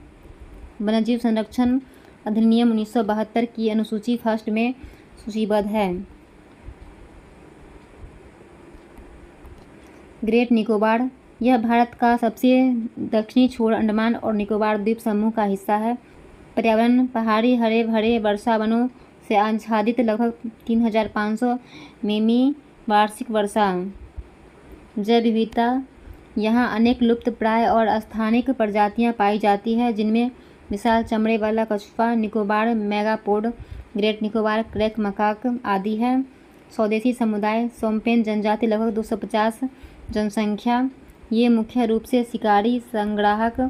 वन्यजीव संरक्षण अधिनियम 1972 की अनुसूची फर्स्ट में सूचीबद्ध है। ग्रेट निकोबार। यह भारत का सबसे दक्षिणी छोर अंडमान और निकोबार द्वीप समूह का हिस्सा है। पर्यावरण। पहाड़ी हरे भरे वर्षा वनों से आच्छादित लगभग 3500 मिमी वार्षिक वर्षा। जैव विविधता। यहाँ अनेक लुप्त प्राय और स्थानिक प्रजातियाँ पाई जाती हैं, जिनमें विशाल चमड़े वाला कछुआ, Nicobar megapode, great Nicobar crack macaque आदि है। स्वदेशी समुदाय। सोम्पेन जनजाति लगभग 250 जनसंख्या। ये मुख्य रूप से शिकारी संग्राहक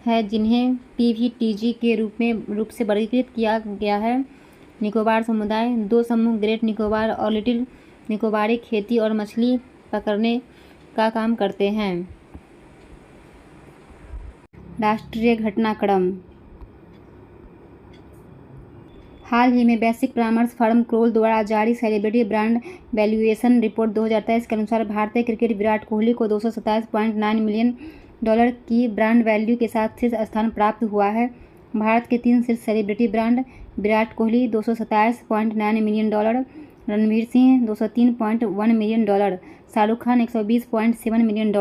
है, जिन्हें PVTG के रूप से वर्गीकृत किया गया है। निकोबार समुदाय। 2 समूह ग्रेट निकोबार और लिटिल निकोबारी खेती और मछली पकड़ने का काम करते हैं। राष्ट्रीय घटनाक्रम। हाल ही में वैश्विक परामर्श फर्म क्रोल द्वारा जारी सेलिब्रिटी ब्रांड वैल्यूएशन रिपोर्ट 2023 के अनुसार भारतीय क्रिकेटर विराट कोहली को $227.9 मिलियन की ब्रांड वैल्यू के साथ शीर्ष स्थान प्राप्त हुआ है। भारत के 3 शीर्ष celebrity brand Virat Kohli $227.9 million, Ranveer Singh $203.1 million, Shahrukh Khan $120.7 million.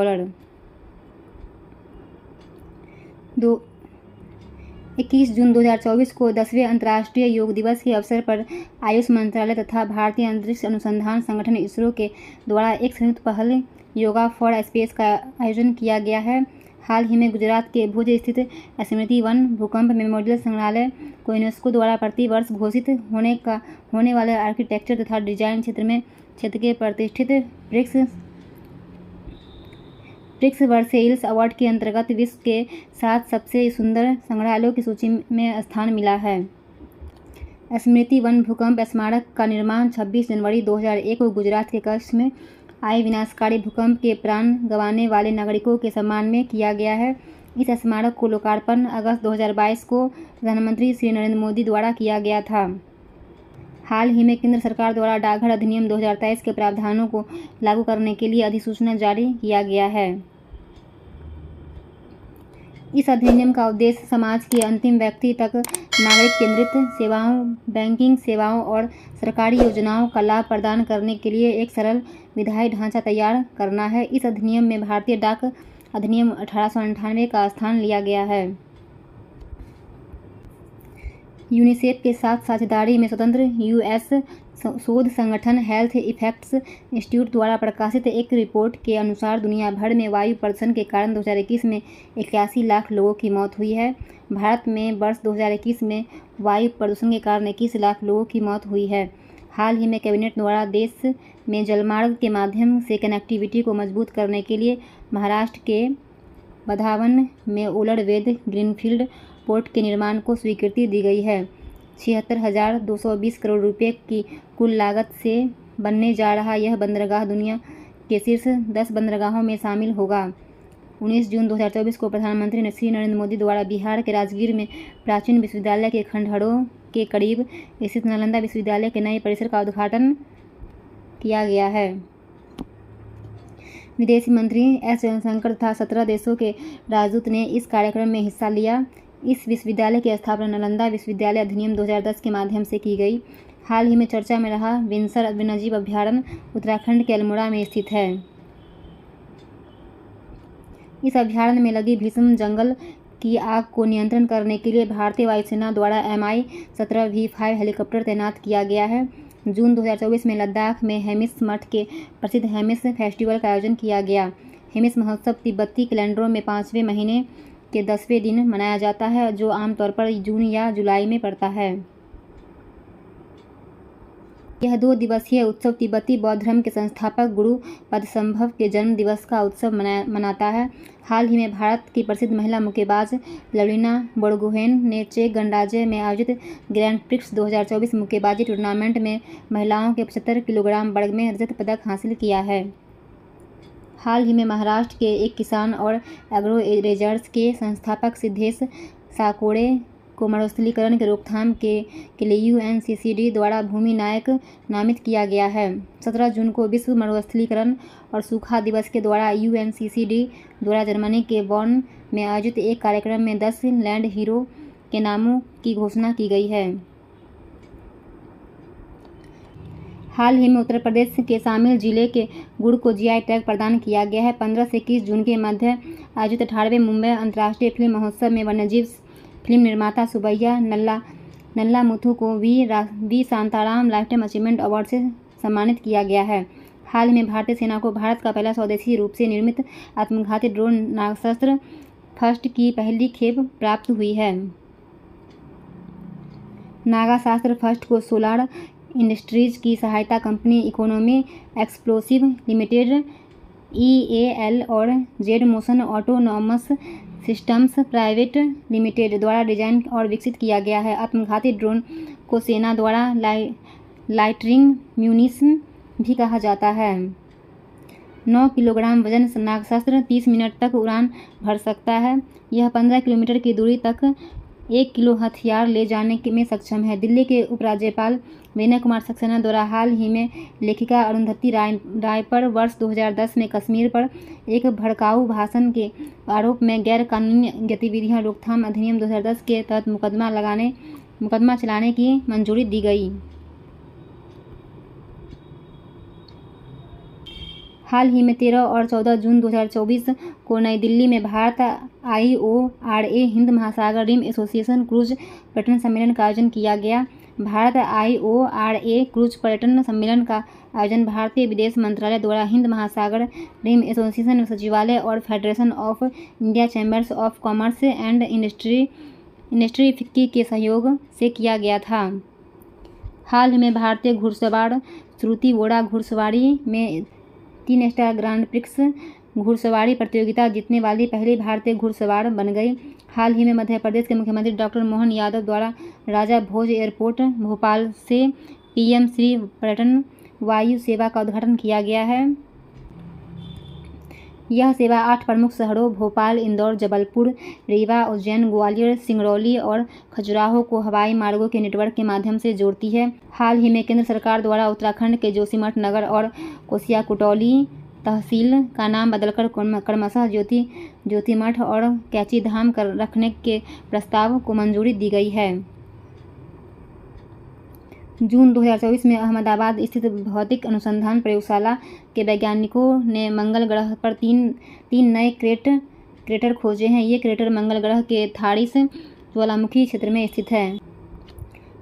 21 जून 2024 को 10वें अंतर्राष्ट्रीय योग दिवस के अवसर पर आयुष मंत्रालय तथा भारतीय अंतरिक्ष अनुसंधान संगठन इसरो के द्वारा एक संयुक्त पहल योगा फॉर स्पेस का आयोजन किया गया है। हाल ही में गुजरात के भुज स्थित स्मृति वन भूकंप मेमोरियल संग्रहालय को यूनेस्को द्वारा प्रति वर्ष घोषित होने वाले आर्किटेक्चर तथा डिजाइन क्षेत्र के प्रतिष्ठित प्रिक्स वर्सेइल्स अवार्ड के अंतर्गत विश्व के 7 सबसे सुंदर संग्रहालयों की सूची में स्थान मिला है। स्मृति वन भूकंप स्मारक का निर्माण 26 जनवरी 2001 को गुजरात के कच्छ में आए विनाशकारी भूकंप के प्राण गंवाने वाले नागरिकों के सम्मान में किया गया है। इस स्मारक को लोकार्पण अगस्त 2022 को प्रधानमंत्री श्री नरेंद्र मोदी द्वारा किया गया था। हाल ही में केंद्र सरकार द्वारा डाकघर अधिनियम 2023 के प्रावधानों को लागू करने के लिए अधिसूचना जारी किया गया है। इस अधिनियम का उद्देश्य समाज के अंतिम व्यक्ति तक नागरिक केंद्रित सेवाओं, बैंकिंग सेवाओं और सरकारी योजनाओं का लाभ प्रदान करने के लिए एक सरल विधायी ढांचा तैयार करना है। इस अधिनियम में भारतीय डाक अधिनियम 1898 का स्थान लिया गया है। यूनिसेफ के साथ साझेदारी में स्वतंत्र US शोध संगठन हेल्थ इफेक्ट्स इंस्टीट्यूट द्वारा प्रकाशित एक रिपोर्ट के अनुसार दुनिया भर में वायु प्रदूषण के कारण 2021 में 81 लाख लोगों की मौत हुई है। भारत में वर्ष 2021 में वायु प्रदूषण के कारण 21 लाख लोगों की मौत हुई है। हाल ही में कैबिनेट द्वारा देश में जलमार्ग के माध्यम से कनेक्टिविटी को मजबूत करने के लिए महाराष्ट्र के बधावन में उलड़वेद ग्रीनफील्ड पोर्ट के निर्माण को स्वीकृति दी गई है। 76,220 करोड़ रुपए की कुल लागत से बनने जा रहा यह बंदरगाह दुनिया के शीर्ष 10 बंदरगाहों में शामिल होगा। 19 जून 2024 को प्रधानमंत्री श्री नरेंद्र मोदी द्वारा बिहार के राजगीर में प्राचीन विश्वविद्यालय के खंडहरों के करीब स्थित नालंदा विश्वविद्यालय के नए परिसर का उद्घाटन किया गया है। विदेश मंत्री एस जयशंकर तथा 17 देशों के राजदूत ने इस कार्यक्रम में हिस्सा लिया। इस विश्वविद्यालय की स्थापना नालंदा विश्वविद्यालय अधिनियम 2010 के माध्यम से की गई। हाल ही में चर्चा में रहा विंसर वन्यजीव अभ्यारण्य उत्तराखंड के अल्मोड़ा में स्थित है। इस अभ्यारण्य में लगी भीषण जंगल की आग को नियंत्रण करने के लिए भारतीय वायुसेना द्वारा Mi-17V5 हेलीकॉप्टर तैनात किया गया है। जून 2024 में लद्दाख में हेमिस मठ के प्रसिद्ध हेमिस फेस्टिवल का आयोजन किया गया। हेमिस महोत्सव तिब्बती कैलेंडरों में 5वें महीने के 10वें दिन मनाया जाता है, जो आमतौर पर जून या जुलाई में पड़ता है। यह 2 दिवसीय उत्सव तिब्बती बौद्ध धर्म के संस्थापक गुरु पद्मसंभव के जन्म दिवस का उत्सव मनाता है। हाल ही में भारत की प्रसिद्ध महिला मुक्केबाज लवलीना बोरगोहेन ने चेक गणराज्य में आयोजित ग्रैंड प्रिक्स 2024 मुक्केबाजी टूर्नामेंट में महिलाओं के 75 किलोग्राम वर्ग में रजत पदक हासिल किया है। हाल ही में महाराष्ट्र के एक किसान और एग्रो रेजर्स के संस्थापक सिद्धेश साकोड़े को मरुस्थलीकरण के रोकथाम के लिए UNCCD द्वारा भूमि नायक नामित किया गया है। 17 जून को विश्व मरुस्थलीकरण और सूखा दिवस के द्वारा UNCCD द्वारा जर्मनी के बॉर्न में आयोजित एक कार्यक्रम में 10 लैंड हीरो के नामों की घोषणा की गई है। हाल ही में उत्तर प्रदेश के शामिल जिले के गुड़ को GI टैग प्रदान किया गया है। 15 से 21 जून के मध्य आयोजित 18वें मुंबई अंतर्राष्ट्रीय फिल्म महोत्सव में वन्यजीव फिल्म निर्माता सुबैया नल्ला नल्ला मुथु को V Shantaram lifetime achievement award से सम्मानित किया गया है। हाल में भारतीय सेना को भारत का पहला स्वदेशी रूप से निर्मित आत्मघाती ड्रोन नागास्त्र फर्स्ट की पहली खेप प्राप्त हुई है। नागास्त्र फर्स्ट को सोलार इंडस्ट्रीज की सहायता company economy explosive limited EAL और Z motion autonomous systems private limited द्वारा डिजाइन और विकसित किया गया है। आत्मघाती ड्रोन को सेना द्वारा लाइटनिंग म्यूनिशन भी कहा जाता है। 9 किलोग्राम वजन नागास्त्र 30 मिनट तक उड़ान भर सकता है। यह 15 किलोमीटर की दूरी तक 1 किलो हथियार ले जाने में सक्षम है। दिल्ली के उपराज्यपाल विनय कुमार सक्सेना द्वारा हाल ही में लेखिका अरुंधति राय पर वर्ष 2010 में कश्मीर पर एक भड़काऊ भाषण के आरोप में गैर कानूनी गतिविधियां रोकथाम अधिनियम 2010 के तहत मुकदमा चलाने की मंजूरी दी गई। हाल ही में 13 और 14 जून 2024 को नई दिल्ली में भारत IORA हिंद महासागर रिम एसोसिएशन क्रूज पर्यटन सम्मेलन का आयोजन किया गया। भारत IORA क्रूज पर्यटन सम्मेलन का आयोजन भारतीय विदेश मंत्रालय द्वारा हिंद महासागर रिम एसोसिएशन सचिवालय और federation of India chambers of commerce and industry FICCI के सहयोग से किया गया था। हाल में भारतीय घुड़सवार श्रुति वोरा घुड़सवारी में 3 स्टार ग्रांड प्रिक्स घुड़सवारी प्रतियोगिता जीतने वाली पहली भारतीय घुड़सवार बन गई। हाल ही में मध्य प्रदेश के मुख्यमंत्री डॉक्टर मोहन यादव द्वारा राजा भोज एयरपोर्ट भोपाल से PM श्री पर्यटन वायु सेवा का उद्घाटन किया गया है। यह सेवा 8 प्रमुख शहरों भोपाल, इंदौर, जबलपुर, रीवा, उज्जैन, ग्वालियर, सिंगरौली और खजुराहो को हवाई मार्गों के नेटवर्क के माध्यम से जोड़ती है। हाल ही में केंद्र सरकार द्वारा उत्तराखंड के जोशीमठ नगर और कोसियाकुटौली तहसील का नाम बदलकर क्रमशः ज्योतिमठ और कैचीधाम रखने के प्रस्ताव को मंजूरी दी गई है। जून 2024 में अहमदाबाद स्थित भौतिक अनुसंधान प्रयोगशाला के वैज्ञानिकों ने मंगल ग्रह पर तीन नए क्रेटर खोजे हैं। ये क्रेटर मंगल ग्रह के थारिस ज्वालामुखी क्षेत्र में स्थित है।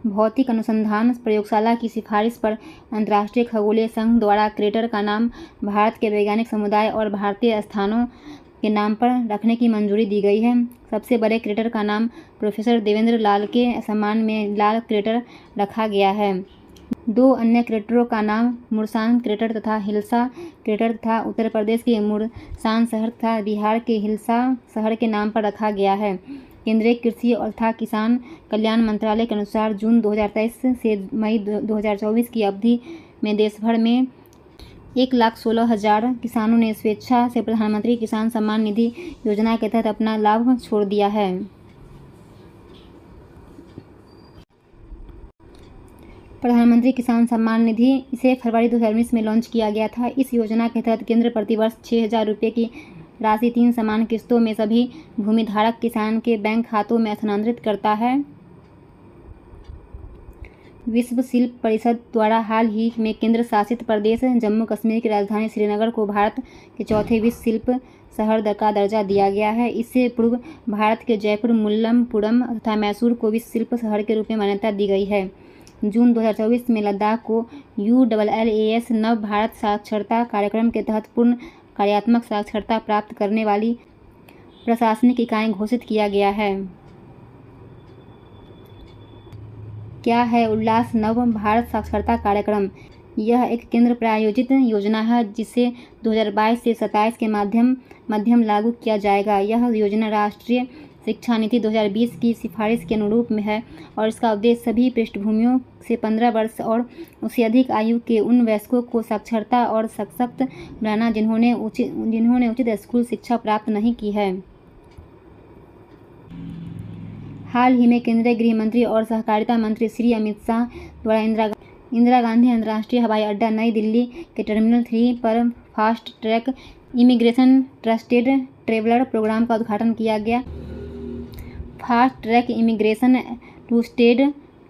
भौतिक अनुसंधान प्रयोगशाला की सिफारिश पर अंतर्राष्ट्रीय खगोलीय संघ द्वारा क्रेटर का नाम भारत के वैज्ञानिक समुदाय और भारतीय स्थानों के नाम पर रखने की मंजूरी दी गई है। सबसे बड़े क्रेटर का नाम प्रोफेसर देवेंद्र लाल के सम्मान में लाल क्रेटर रखा गया है। 2 अन्य क्रेटरों का नाम मुरसान क्रेटर तथा हिल्सा क्रेटर तथा उत्तर प्रदेश के मुरसान शहर तथा बिहार के हिल्सा शहर के नाम पर रखा गया है। केंद्रीय कृषि तथा किसान कल्याण मंत्रालय के अनुसार जून 2023 से मई 2024 की अवधि में देश भर में 1,16,000 किसानों ने स्वेच्छा से प्रधानमंत्री किसान सम्मान निधि योजना के तहत अपना लाभ छोड़ दिया है। प्रधानमंत्री किसान सम्मान निधि इसे फरवरी 2019 में लॉन्च किया गया था। इस योजना के तहत केंद्र प्रतिवर्ष 6,000 रुपये की राशि 3 समान किस्तों में सभी भूमिधारक किसान के बैंक खातों में स्थानांतरित करता है। विश्व शिल्प परिषद द्वारा हाल ही में केंद्र शासित प्रदेश जम्मू कश्मीर की राजधानी श्रीनगर को भारत के चौथे विश्व शिल्प शहर का दर्जा दिया गया है। इससे पूर्व भारत के जयपुर, मुल्लमपुरम तथा मैसूर को विश्व शिल्प शहर के रूप में मान्यता दी गई है। जून 2024 में लद्दाख को ULLAS नव भारत साक्षरता कार्यक्रम के तहत पूर्ण कार्यात्मक साक्षरता प्राप्त करने वाली प्रशासनिक इकाई घोषित किया गया है। क्या है उल्लास नव भारत साक्षरता कार्यक्रम? यह एक केंद्र प्रायोजित योजना है जिसे 2022 से 27 के मध्यम लागू किया जाएगा। यह योजना राष्ट्रीय शिक्षा नीति 2020 की सिफारिश के अनुरूप में है और इसका उद्देश्य सभी पृष्ठभूमियों से 15 वर्ष और उससे अधिक आयु के उन वयस्कों को साक्षरता और सशक्त बनाना जिन्होंने उचित स्कूल शिक्षा प्राप्त नहीं की है। हाल ही में केंद्रीय गृह मंत्री और सहकारिता मंत्री श्री अमित शाह द्वारा इंदिरा गांधी अंतर्राष्ट्रीय हवाई अड्डा नई दिल्ली के टर्मिनल 3 पर fast track immigration trusted traveller programme का उद्घाटन किया गया। Fast track immigration trusted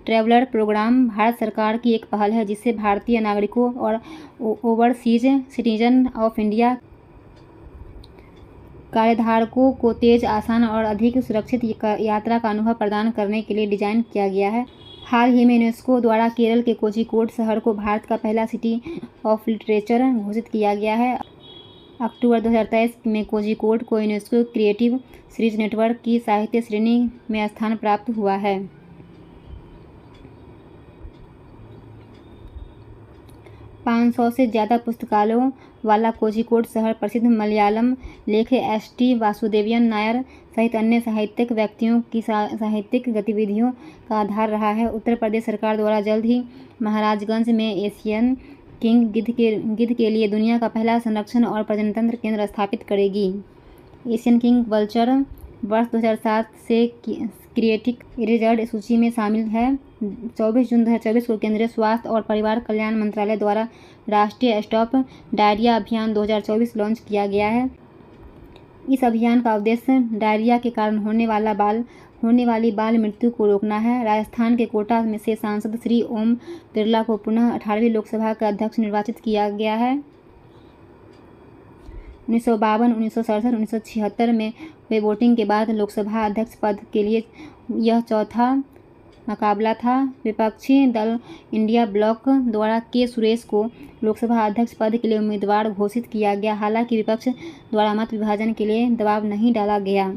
traveller programme Bharat सरकार की एक पहल है जिससे भारतीय नागरिकों और ओवरसीज सिटीजन ऑफ इंडिया कार्यधारकों को तेज, आसान और अधिक सुरक्षित यात्रा का अनुभव प्रदान करने के लिए डिज़ाइन किया गया है। हाल ही में यूनेस्को द्वारा केरल के कोझिकोड शहर को भारत का पहला सिटी ऑफ लिटरेचर घोषित किया गया है। अक्टूबर 2023 में कोझिकोड को यूनेस्को क्रिएटिव सीरीज नेटवर्क की साहित्य श्रेणी में स्थान प्राप्त हुआ है। पाँच सौ से ज़्यादा पुस्तकालयों वाला कोझिकोड शहर प्रसिद्ध मलयालम लेखक एस.टी. वासुदेवन नायर सहित अन्य साहित्यिक व्यक्तियों की साहित्यिक गतिविधियों का आधार रहा है। उत्तर प्रदेश सरकार द्वारा जल्द ही महाराजगंज में एशियन किंग गिद्ध के लिए दुनिया का पहला संरक्षण और प्रजनन केंद्र स्थापित करेगी। एशियन किंग वल्चर वर्ष 2007 से क्रिएटिव इरेजर्ड सूची में शामिल है। 24 जून 2024 को केंद्रीय स्वास्थ्य और परिवार कल्याण मंत्रालय द्वारा राष्ट्रीय स्टॉप डायरिया अभियान 2024 लॉन्च किया गया है। इस अभियान का उद्देश्य डायरिया के कारण होने वाली बाल मृत्यु को रोकना है। राजस्थान के कोटा में से सांसद श्री ओम बिरला को पुनः 18वीं लोकसभा का अध्यक्ष निर्वाचित किया गया है। 1952, 1967, 1976 में हुए वोटिंग के बाद लोकसभा अध्यक्ष पद के लिए यह चौथा मुकाबला था। विपक्षी दल इंडिया ब्लॉक द्वारा के सुरेश को लोकसभा अध्यक्ष पद के लिए उम्मीदवार घोषित किया गया। हालांकि विपक्ष द्वारा मत विभाजन के लिए दबाव नहीं डाला गया।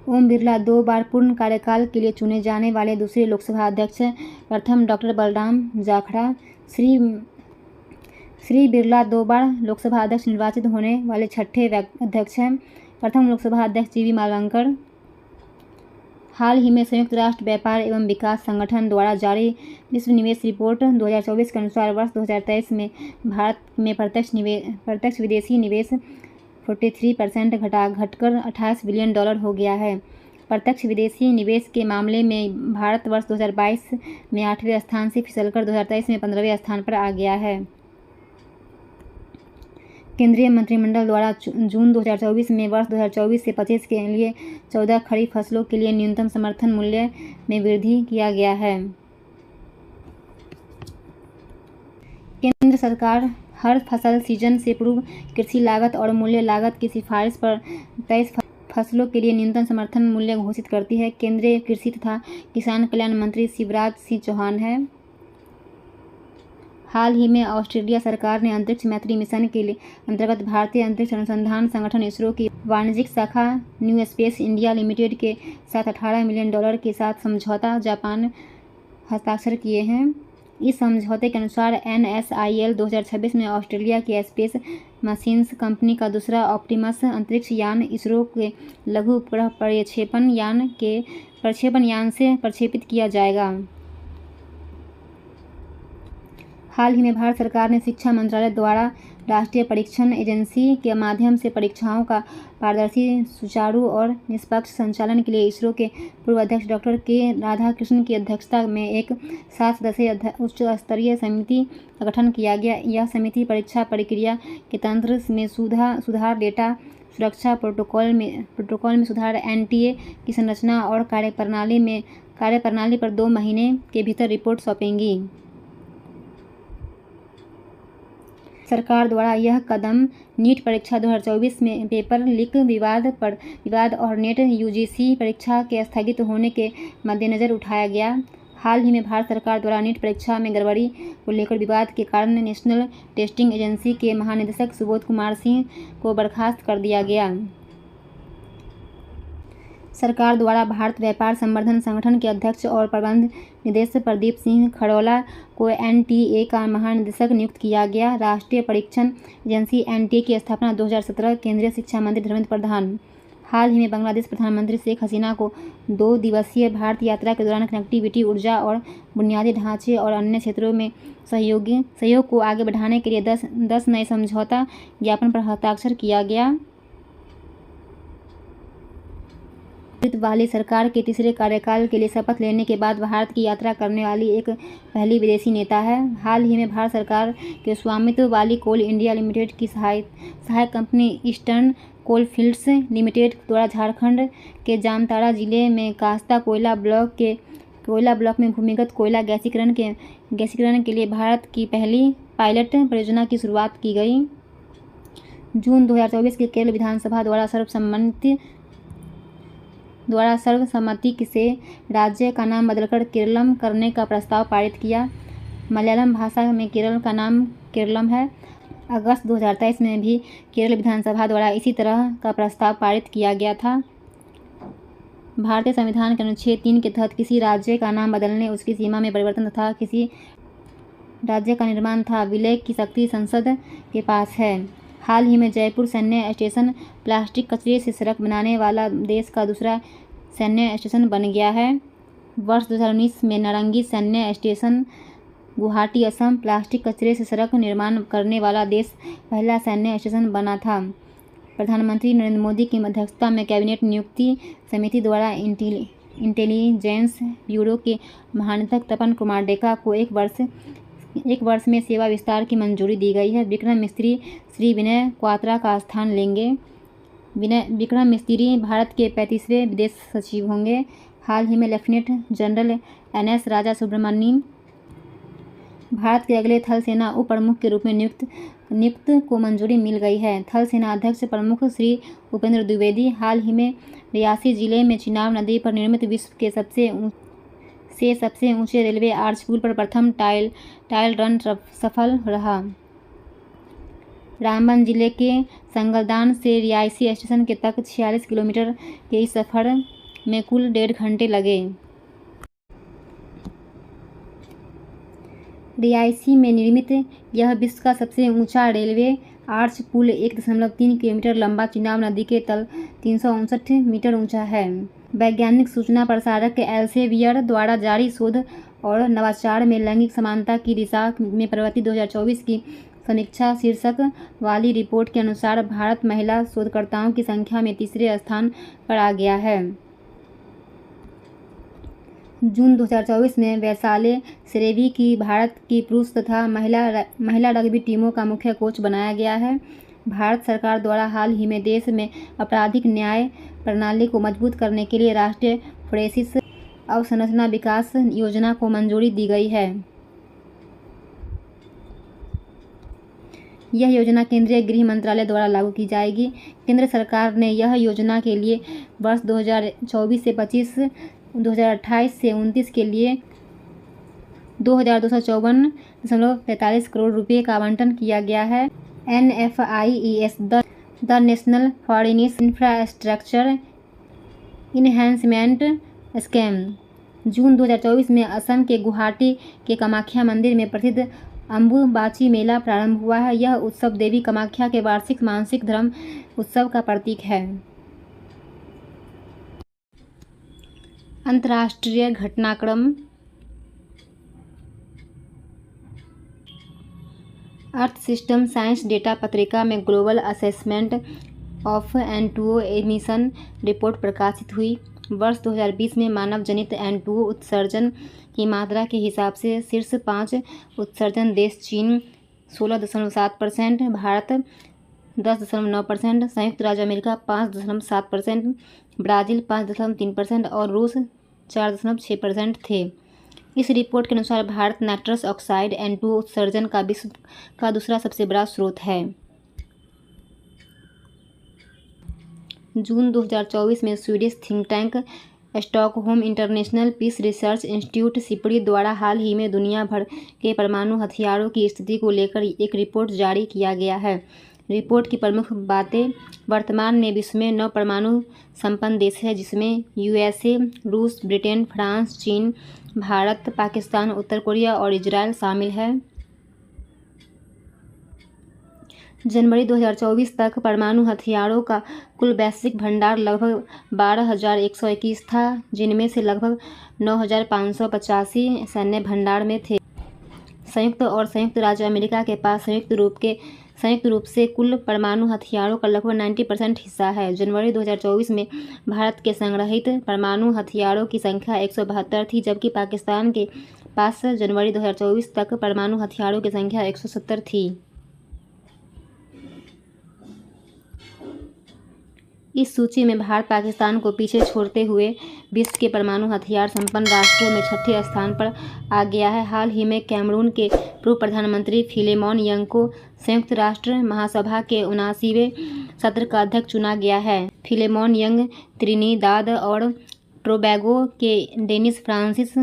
ओम बिरला 2 बार पूर्ण कार्यकाल के लिए चुने जाने वाले दूसरे लोकसभा अध्यक्ष। प्रथम डॉक्टर बलराम जाखड़ा। श्री बिरला 2 बार लोकसभा अध्यक्ष निर्वाचित होने वाले छठे अध्यक्ष हैं। प्रथम लोकसभा अध्यक्ष जी.वी. मालवंकर। हाल ही में संयुक्त राष्ट्र व्यापार एवं विकास संगठन द्वारा जारी विश्व निवेश रिपोर्ट 2024 के अनुसार वर्ष 2023 में भारत में प्रत्यक्ष विदेशी निवेश 43% घटकर $28 बिलियन हो गया है। प्रत्यक्ष विदेशी निवेश के मामले में भारत वर्ष 2022 में 8वें स्थान से फिसलकर 2023 में 15वें स्थान पर आ गया है। केंद्रीय मंत्रिमंडल द्वारा जून 2024 में वर्ष 2024 से 25 के लिए 14 खरीफ फसलों के लिए न्यूनतम समर्थन मूल्य में वृद्धि किया गया है। केंद्र सरकार हर फसल सीजन से पूर्व कृषि लागत और मूल्य लागत की सिफारिश पर 23 फसलों के लिए न्यूनतम समर्थन मूल्य घोषित करती है। केंद्रीय कृषि तथा किसान कल्याण मंत्री शिवराज सिंह चौहान है। हाल ही में ऑस्ट्रेलिया सरकार ने अंतरिक्ष मैत्री मिशन के लिए अंतर्गत भारतीय अंतरिक्ष अनुसंधान संगठन इसरो की वाणिज्यिक शाखा न्यू स्पेस इंडिया लिमिटेड के साथ $18 मिलियन के साथ समझौता जापान हस्ताक्षर किए हैं। इस समझौते के अनुसार NSIL 2026 में ऑस्ट्रेलिया की स्पेस मशीन्स कंपनी का दूसरा ऑप्टिमस अंतरिक्ष यान इसरो के लघु उपग्रह प्रक्षेपण यान से प्रक्षेपित किया जाएगा। हाल ही में भारत सरकार ने शिक्षा मंत्रालय द्वारा राष्ट्रीय परीक्षण एजेंसी के माध्यम से परीक्षाओं का पारदर्शी, सुचारू और निष्पक्ष संचालन के लिए इसरो के पूर्व अध्यक्ष डॉक्टर के राधाकृष्णन की अध्यक्षता में एक 7 सदस्यीय उच्च स्तरीय समिति का गठन किया गया। यह समिति परीक्षा प्रक्रिया के तंत्र में सुधार, डेटा सुरक्षा प्रोटोकॉल में सुधार, NTA की संरचना और कार्यप्रणाली पर 2 महीने के भीतर रिपोर्ट सौंपेंगी। सरकार द्वारा यह कदम नीट परीक्षा 2024 में पेपर लीक विवाद और नेट UGC परीक्षा के स्थगित होने के मद्देनज़र उठाया गया। हाल ही में भारत सरकार द्वारा नीट परीक्षा में गड़बड़ी को लेकर विवाद के कारण नेशनल टेस्टिंग एजेंसी के महानिदेशक सुबोध कुमार सिंह को बर्खास्त कर दिया गया। सरकार द्वारा भारत व्यापार संवर्धन संगठन के अध्यक्ष और प्रबंध निदेशक प्रदीप सिंह खरोला को NTA का महानिदेशक नियुक्त किया गया। राष्ट्रीय परीक्षण एजेंसी NTA की स्थापना 2017। केंद्रीय शिक्षा मंत्री धर्मेंद्र प्रधान। हाल ही में बांग्लादेश प्रधानमंत्री शेख हसीना को 2 दिवसीय भारत यात्रा के दौरान कनेक्टिविटी, ऊर्जा और बुनियादी ढांचे और अन्य क्षेत्रों में सहयोग को आगे बढ़ाने के लिए 10 नए समझौता ज्ञापन पर हस्ताक्षर किया गया। वाली सरकार के तीसरे कार्यकाल के लिए शपथ लेने के बाद भारत की यात्रा करने वाली एक पहली विदेशी नेता है। हाल ही में भारत सरकार के स्वामित्व वाली कोल इंडिया लिमिटेड की सहायक कंपनी ईस्टर्न कोलफील्ड्स लिमिटेड द्वारा झारखंड के जामताड़ा जिले में कास्ता कोयला ब्लॉक में भूमिगत कोयला गैसीकरण के लिए भारत की पहली पायलट परियोजना की शुरुआत की गई। जून 2024 के केरल विधानसभा द्वारा सर्वसम्मति द्वारा सर्वसम्मति से राज्य का नाम बदलकर केरलम करने का प्रस्ताव पारित किया। मलयालम भाषा में केरल का नाम केरलम है। अगस्त 2023 में भी केरल विधानसभा द्वारा इसी तरह का प्रस्ताव पारित किया गया था। भारतीय संविधान के अनुच्छेद 3 के तहत किसी राज्य का नाम बदलने, उसकी सीमा में परिवर्तन तथा किसी राज्य का निर्माण तथा विलय की शक्ति संसद के पास है। हाल ही में जयपुर सैन्य स्टेशन प्लास्टिक कचरे से सड़क बनाने वाला देश का दूसरा सैन्य स्टेशन बन गया है। वर्ष 2019 में नारंगी सैन्य स्टेशन गुवाहाटी असम प्लास्टिक कचरे से सड़क निर्माण करने वाला देश पहला सैन्य स्टेशन बना था। प्रधानमंत्री नरेंद्र मोदी की अध्यक्षता में कैबिनेट नियुक्ति समिति द्वारा इंटेलिजेंस ब्यूरो के महानिदेशक तपन कुमार डेका को एक वर्ष में सेवा विस्तार की मंजूरी दी गई है। विक्रम मिस्त्री श्री विनय क्वात्रा का स्थान लेंगे। विक्रम मिस्त्री भारत के 35वें विदेश सचिव होंगे। हाल ही में लेफ्टिनेंट जनरल NS राजा सुब्रमण्यम भारत के अगले थल सेना उप प्रमुख के रूप में नियुक्त को मंजूरी मिल गई है। थल सेना अध्यक्ष प्रमुख श्री उपेंद्र द्विवेदी हाल ही में रियासी जिले में चिनाब नदी पर निर्मित विश्व के सबसे ऊंचे रेलवे आर्च पुल पर प्रथम टाइल रन सफल रहा। रामबन जिले के संगलदान से रियासी स्टेशन के तक 46 किलोमीटर के इस सफर में कुल 1.5 घंटे लगे। रियासी में निर्मित यह विश्व का सबसे ऊंचा रेलवे आर्च पुल 1.3 किलोमीटर लंबा चिनाब नदी के तल 359 मीटर ऊंचा है। वैज्ञानिक सूचना प्रसारक एल्सेवियर द्वारा जारी शोध और नवाचार में लैंगिक समानता की दिशा में प्रगति 2024 की समीक्षा शीर्षक वाली रिपोर्ट के अनुसार भारत महिला शोधकर्ताओं की संख्या में तीसरे स्थान पर आ गया है। जून 2024 में वैशाले सेरेवी की भारत की पुरुष तथा महिला रग्बी टीमों का मुख्य कोच बनाया गया है। भारत सरकार द्वारा हाल ही में देश में आपराधिक न्याय प्रणाली को मजबूत करने के लिए राष्ट्रीय फोरेंसिक अवसंरचना विकास योजना को मंजूरी दी गई है। यह योजना केंद्रीय गृह मंत्रालय द्वारा लागू की जाएगी। केंद्र सरकार ने यह योजना के लिए वर्ष 2024 से 25, 2028 से 29 के लिए 2254.45 करोड़ रुपए का आवंटन किया गया है। NFIES the national forensic infrastructure enhancement scheme June 2024 में असम के गुवाहाटी के कामाख्या मंदिर में प्रसिद्ध अम्बुबाची मेला प्रारंभ हुआ है। यह उत्सव देवी कामाख्या के वार्षिक मासिक धर्म उत्सव का प्रतीक है। अंतर्राष्ट्रीय घटनाक्रम अर्थ सिस्टम साइंस डेटा पत्रिका में global assessment of N2O emission report प्रकाशित हुई। वर्ष 2020 में मानव जनित N2O उत्सर्जन की मात्रा के हिसाब से शीर्ष 5 उत्सर्जन देश चीन 16.7%, भारत 10.9%, संयुक्त राज्य अमेरिका 5.7%, ब्राज़ील 5.3% और रूस 4.6% थे। इस रिपोर्ट के अनुसार भारत नाइट्रस ऑक्साइड N2O उत्सर्जन का विश्व का दूसरा सबसे बड़ा स्रोत है। जून 2024 में Swedish think tank Stockholm international peace research institute SIPRI द्वारा हाल ही में दुनिया भर के परमाणु हथियारों की स्थिति को लेकर एक रिपोर्ट जारी किया गया है। रिपोर्ट की प्रमुख बातें वर्तमान में विश्व में 9 परमाणु संपन्न देश है, जिसमें USA, रूस, ब्रिटेन, फ्रांस, चीन, भारत, पाकिस्तान, उत्तर कोरिया और इजराइल शामिल है। जनवरी 2024 तक परमाणु हथियारों का कुल वैश्विक भंडार लगभग 12,121 था, जिनमें से लगभग 9,585 सैन्य भंडार में थे। संयुक्त राज्य अमेरिका के पास संयुक्त रूप से कुल परमाणु हथियारों का लगभग 90% हिस्सा है। जनवरी 2024 में भारत के संग्रहित परमाणु हथियारों की संख्या 172 थी, जबकि पाकिस्तान के पास जनवरी 2024 तक परमाणु हथियारों की संख्या 170 थी। इस सूची में भारत पाकिस्तान को पीछे छोड़ते हुए विश्व के परमाणु हथियार संपन्न राष्ट्रों में छठे स्थान पर आ गया है। हाल ही में कैमरून के पूर्व प्रधानमंत्री फिलेमोन यंग को संयुक्त राष्ट्र महासभा के 79वें सत्र का अध्यक्ष चुना गया है। फिलेमोन यंग त्रिनिदाद और टोबैगो के डेनिस फ्रांसिस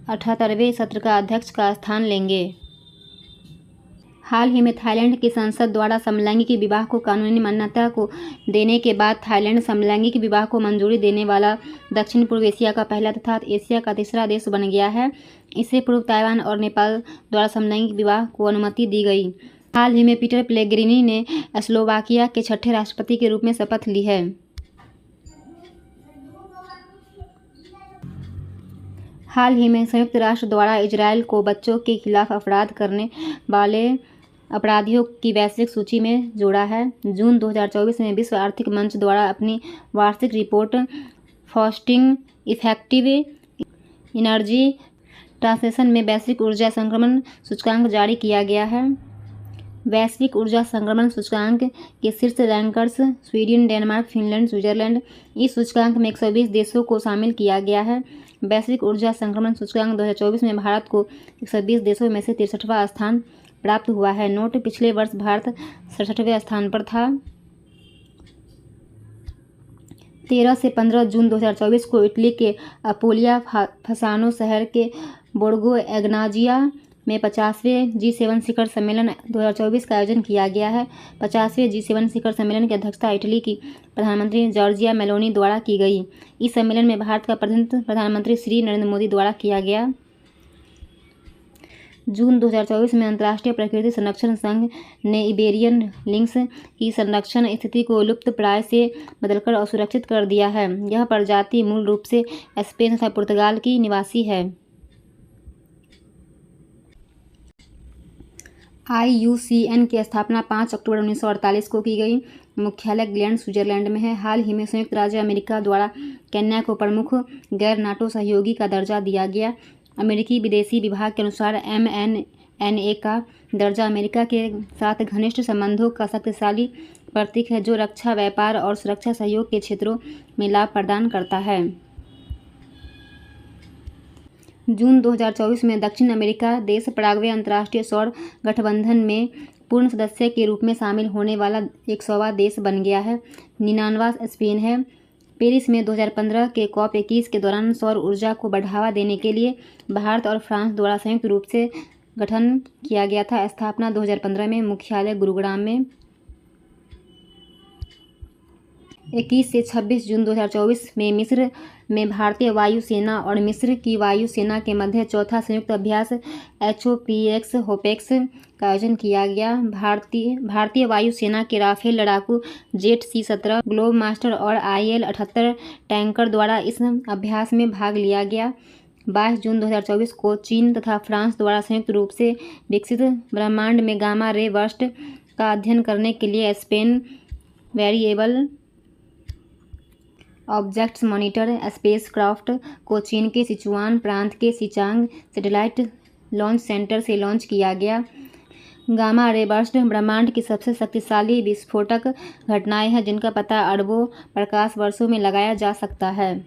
78वें सत्र का अध्यक्ष का स्थान लेंगे। हाल ही में थाईलैंड की संसद द्वारा समलैंगिक विवाह को कानूनी मान्यता को देने के बाद थाईलैंड समलैंगिक विवाह को मंजूरी देने वाला दक्षिण पूर्व एशिया का पहला तथा एशिया का तीसरा देश बन गया है। इससे पूर्व ताइवान और नेपाल द्वारा समलैंगिक विवाह को अनुमति दी गई। हाल ही में पीटर पेलेग्रिनी ने स्लोवाकिया के छठे राष्ट्रपति के रूप में शपथ ली है। हाल ही में संयुक्त राष्ट्र द्वारा इजरायल को बच्चों के खिलाफ अपराध करने वाले अपराधियों की वैश्विक सूची में जोड़ा है। जून 2024 में विश्व आर्थिक मंच द्वारा अपनी वार्षिक report frosting effective energy translation में वैश्विक ऊर्जा संक्रमण सूचकांक जारी किया गया है। वैश्विक ऊर्जा संक्रमण सूचकांक के शीर्ष rankers Sweden, Denmark, Finland, Switzerland. इस सूचकांक में 120 देशों को शामिल किया गया है। वैश्विक ऊर्जा संक्रमण सूचकांक 2024 में भारत को 120 देशों में से 63वां स्थान प्राप्त हुआ है। नोट: पिछले वर्ष भारत 67वें स्थान पर था। 13 से 15 जून 2024 को इटली के अपोलिया फसानो शहर के बोर्गो एग्नाजिया में 50वें G7 शिखर सम्मेलन 2024 का आयोजन किया गया है। 50वें G7 शिखर सम्मेलन की अध्यक्षता इटली की प्रधानमंत्री जॉर्जिया मेलोनी द्वारा की गई। इस सम्मेलन में भारत का प्रतिनिधित्व प्रधानमंत्री श्री नरेंद्र मोदी द्वारा किया गया। जून 2024 में अंतर्राष्ट्रीय प्रकृति संरक्षण संघ ने इबेरियन लिंक्स की संरक्षण स्थिति को लुप्तप्राय से बदलकर असुरक्षित कर दिया है। यह प्रजाति मूल रूप से स्पेन तथा पुर्तगाल की निवासी है। IUCN की स्थापना 5 अक्टूबर 1948 को की गई। मुख्यालय ग्लैंड, स्विट्जरलैंड में है। हाल ही में संयुक्त राज्य अमेरिका द्वारा केन्या को प्रमुख गैर नाटो सहयोगी का दर्जा दिया गया। अमेरिकी विदेशी विभाग के अनुसार MNNA का दर्जा अमेरिका के साथ घनिष्ठ संबंधों का शक्तिशाली प्रतीक है, जो रक्षा, व्यापार और सुरक्षा सहयोग के क्षेत्रों में लाभ प्रदान करता है। जून 2024 में दक्षिण अमेरिका देश पराग्वे अंतर्राष्ट्रीय सौर गठबंधन में पूर्ण सदस्य के रूप में शामिल होने वाला 100वां देश बन गया है। 99वां स्पेन है। पेरिस में 2015 के COP21 के दौरान सौर ऊर्जा को बढ़ावा देने के लिए भारत और फ्रांस द्वारा संयुक्त रूप से गठन किया गया था। स्थापना 2015 में। मुख्यालय गुरुग्राम में। 21 से 26 जून 2024 में मिस्र में भारतीय वायुसेना और मिस्र की वायुसेना के मध्य चौथा संयुक्त अभ्यास HOPEX का आयोजन किया गया। भारतीय वायुसेना के राफेल लड़ाकू जेट C-17 ग्लोबमास्टर और IL-78 टैंकर द्वारा इस अभ्यास में भाग लिया गया। 22 जून 2024 को चीन तथा फ्रांस द्वारा संयुक्त रूप से विकसित ब्रह्मांड में गामा रे बर्स्ट का अध्ययन करने के लिए Spain variable objects monitor spacecraft को चीन के सिचुआन प्रांत के सिचांग सैटेलाइट लॉन्च सेंटर से लॉन्च किया गया। गामा रे बर्स्ट ब्रह्मांड की सबसे शक्तिशाली विस्फोटक घटनाएं हैं, जिनका पता अरबों प्रकाश वर्षों में लगाया जा सकता है।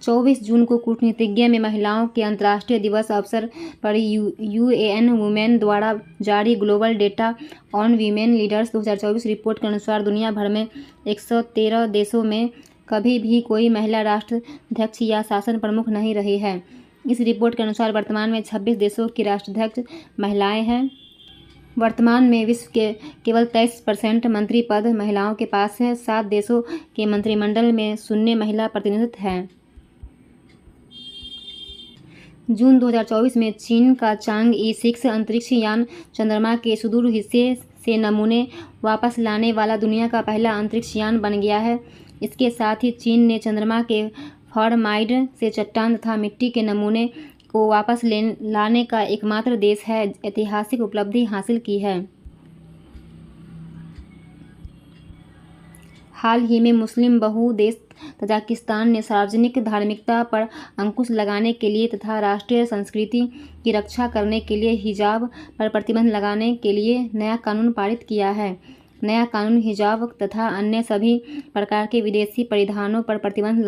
24 जून को कूटनीतिज्ञ में महिलाओं के अंतर्राष्ट्रीय दिवस अवसर पर UN वुमेन द्वारा जारी global data on women leaders 2024 report के अनुसार दुनिया भर में 113 देशों में कभी भी कोई महिला राष्ट्राध्यक्ष या शासन प्रमुख नहीं रही है। इस रिपोर्ट के अनुसार वर्तमान में 26 देशों की राष्ट्राध्यक्ष महिलाएं हैं। वर्तमान में विश्व के केवल 23% मंत्री पद महिलाओं के पास है। 7 देशों के मंत्रिमंडल में शून्य महिला प्रतिनिधित्व है। जून 2024 में चीन का चांगई 6 अंतरिक्ष यान चंद्रमा के सुदूर हिस्से से नमूने वापस लाने वाला दुनिया का पहला अंतरिक्ष यान बन गया है। इसके साथ ही चीन ने चंद्रमा के फॉर्माइड से चट्टान तथा मिट्टी के नमूने को वापस लाने का एकमात्र देश है ऐतिहासिक उपलब्धि हासिल की है। हाल ही में मुस्लिम बहु देश तजाकिस्तान ने सार्वजनिक धार्मिकता पर अंकुश लगाने के लिए तथा राष्ट्रीय संस्कृति की रक्षा करने के लिए हिजाब पर प्रतिबंध लगाने के लिए नया कानून पारित किया है। नया कानून हिजाब तथा अन्य सभी प्रकार के विदेशी परिधानों पर प्रतिबंध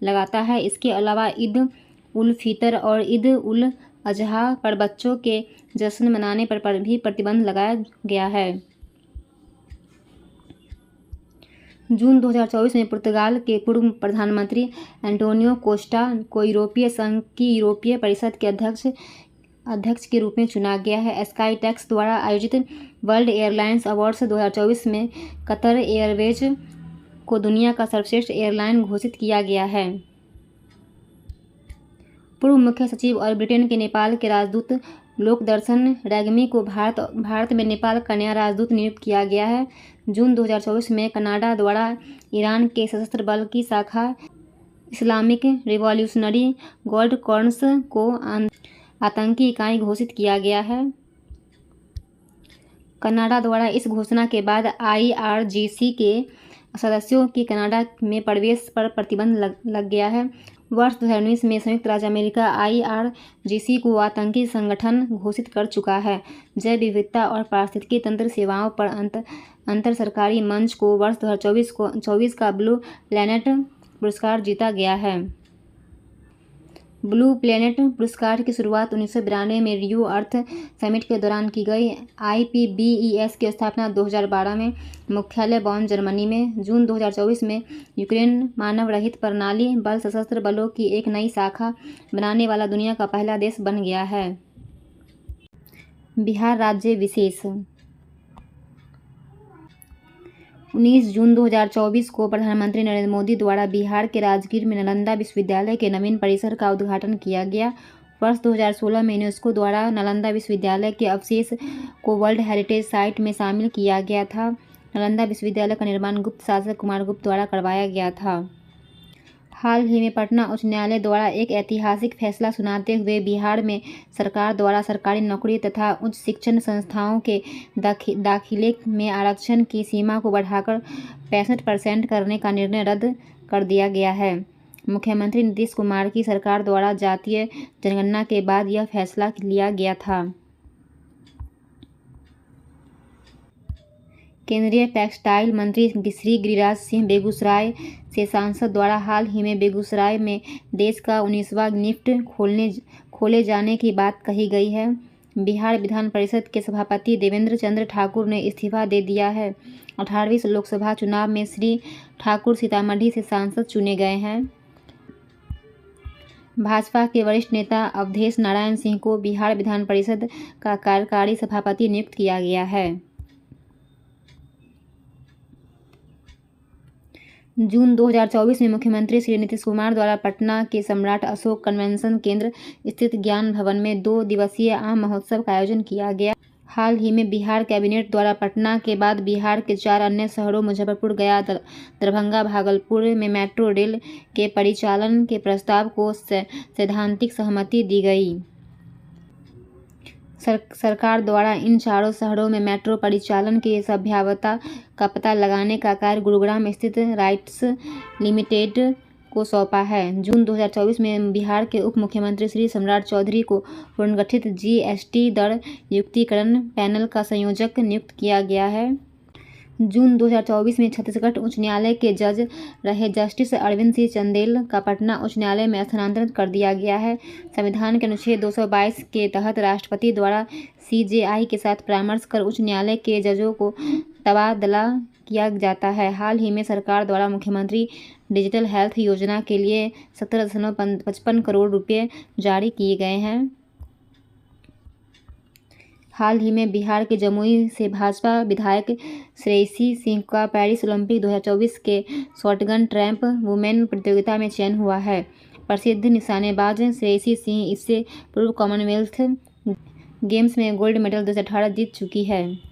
लगाता है। इसके अलावा ईद उल फितर और ईद उल अजहा पर बच्चों के जश्न मनाने पर भी प्रतिबंध लगाया गया है। जून 2024 में पुर्तगाल के पूर्व प्रधानमंत्री एंटोनियो कोस्टा को यूरोपीय संघ की यूरोपीय परिषद के अध्यक्ष के रूप में चुना गया है। स्काई टैक्स द्वारा आयोजित वर्ल्ड एयरलाइंस अवार्ड्स 2024 में कतर एयरवेज को दुनिया का सर्वश्रेष्ठ एयरलाइन घोषित किया गया है। पूर्व मुख्य सचिव और ब्रिटेन के नेपाल के राजदूत लोकदर्शन रैग्मी को भारत में नेपाल का नया राजदूत नियुक्त किया गया है। जून 2024 में कनाडा द्वारा ईरान के सशस्त्र बल की शाखा इस्लामिक रिवॉल्यूशनरी गार्ड कॉर्प्स को आतंकी इकाई घोषित किया गया है। कनाडा द्वारा इस घोषणा के बाद IRGC के सदस्यों की कनाडा में प्रवेश पर प्रतिबंध लग गया है। वर्ष 2019 में संयुक्त राज्य अमेरिका IRGC को आतंकी संगठन घोषित कर चुका है। जैव विविधता और पारिस्थितिकी तंत्र सेवाओं पर अंतर सरकारी मंच को वर्ष 2024 का ब्लू प्लैनेट पुरस्कार जीता गया है। ब्लू प्लैनेट पुरस्कार की शुरुआत 1992 में रियो अर्थ समिट के दौरान की गई। IPBES की स्थापना 2012 में, मुख्यालय बॉन, जर्मनी में। जून 2024 में यूक्रेन मानव रहित प्रणाली बल सशस्त्र बलों की एक नई शाखा बनाने वाला दुनिया का पहला देश बन गया है। बिहार राज्य विशेष 19 जून 2024 को प्रधानमंत्री नरेंद्र मोदी द्वारा बिहार के राजगीर में नालंदा विश्वविद्यालय के नवीन परिसर का उद्घाटन किया गया। वर्ष 2016 में यूनेस्को द्वारा नालंदा विश्वविद्यालय के अवशेष को वर्ल्ड हेरिटेज साइट में शामिल किया गया था। नालंदा विश्वविद्यालय का निर्माण गुप्त शासक कुमार गुप्त द्वारा करवाया गया था। हाल ही में पटना उच्च न्यायालय द्वारा एक ऐतिहासिक फैसला सुनाते हुए बिहार में सरकार द्वारा सरकारी नौकरी तथा उच्च शिक्षण संस्थाओं के दाखिले में आरक्षण की सीमा को बढ़ाकर 65% करने का निर्णय रद्द कर दिया गया है। मुख्यमंत्री नीतीश कुमार की सरकार द्वारा जातीय जनगणना के बाद यह फैसला लिया गया था। केंद्रीय टेक्सटाइल मंत्री श्री गिरिराज सिंह बेगूसराय से सांसद द्वारा हाल ही में बेगूसराय में देश का 19वां निफ्ट खोले जाने की बात कही गई है। बिहार विधान परिषद के सभापति देवेंद्र चंद्र ठाकुर ने इस्तीफा दे दिया है। 18वीं लोकसभा चुनाव में श्री ठाकुर सीतामढ़ी से सांसद चुने गए हैं। भाजपा के वरिष्ठ नेता अवधेश नारायण सिंह को बिहार विधान परिषद का कार्यकारी सभापति नियुक्त किया गया है। जून 2024 में मुख्यमंत्री श्री नीतीश कुमार द्वारा पटना के सम्राट अशोक कन्वेंशन केंद्र स्थित ज्ञान भवन में 2 दिवसीय आम महोत्सव का आयोजन किया गया। हाल ही में बिहार कैबिनेट द्वारा पटना के बाद बिहार के 4 अन्य शहरों मुजफ्फरपुर, गया, दरभंगा, भागलपुर में मेट्रो रेल के परिचालन के प्रस्ताव को सैद्धांतिक सहमति दी गई। सरकार द्वारा इन 4 शहरों में मेट्रो परिचालन की संभाव्यता का पता लगाने का कार्य गुरुग्राम स्थित राइट्स लिमिटेड को सौंपा है। जून 2024 में बिहार के उप मुख्यमंत्री श्री सम्राट चौधरी को पुनर्गठित GST दर युक्तिकरण पैनल का संयोजक नियुक्त किया गया है। जून 2024 में छत्तीसगढ़ उच्च न्यायालय के जज रहे जस्टिस अरविंद सिंह चंदेल का पटना उच्च न्यायालय में स्थानांतरण कर दिया गया है। संविधान के अनुच्छेद 222 के तहत राष्ट्रपति द्वारा CJI के साथ परामर्श कर उच्च न्यायालय के जजों को तबादला किया जाता है। हाल ही में सरकार द्वारा मुख्यमंत्री डिजिटल हेल्थ योजना के लिए 17.55 करोड़ रुपये जारी किए गए हैं। हाल ही में बिहार के जमुई से भाजपा विधायक श्रेयसी सिंह का पेरिस ओलंपिक 2024 के शॉटगन ट्रैप वुमेन प्रतियोगिता में चयन हुआ है। प्रसिद्ध निशानेबाज श्रेयसी सिंह इससे पूर्व कॉमनवेल्थ गेम्स में गोल्ड मेडल 2018 जीत चुकी है।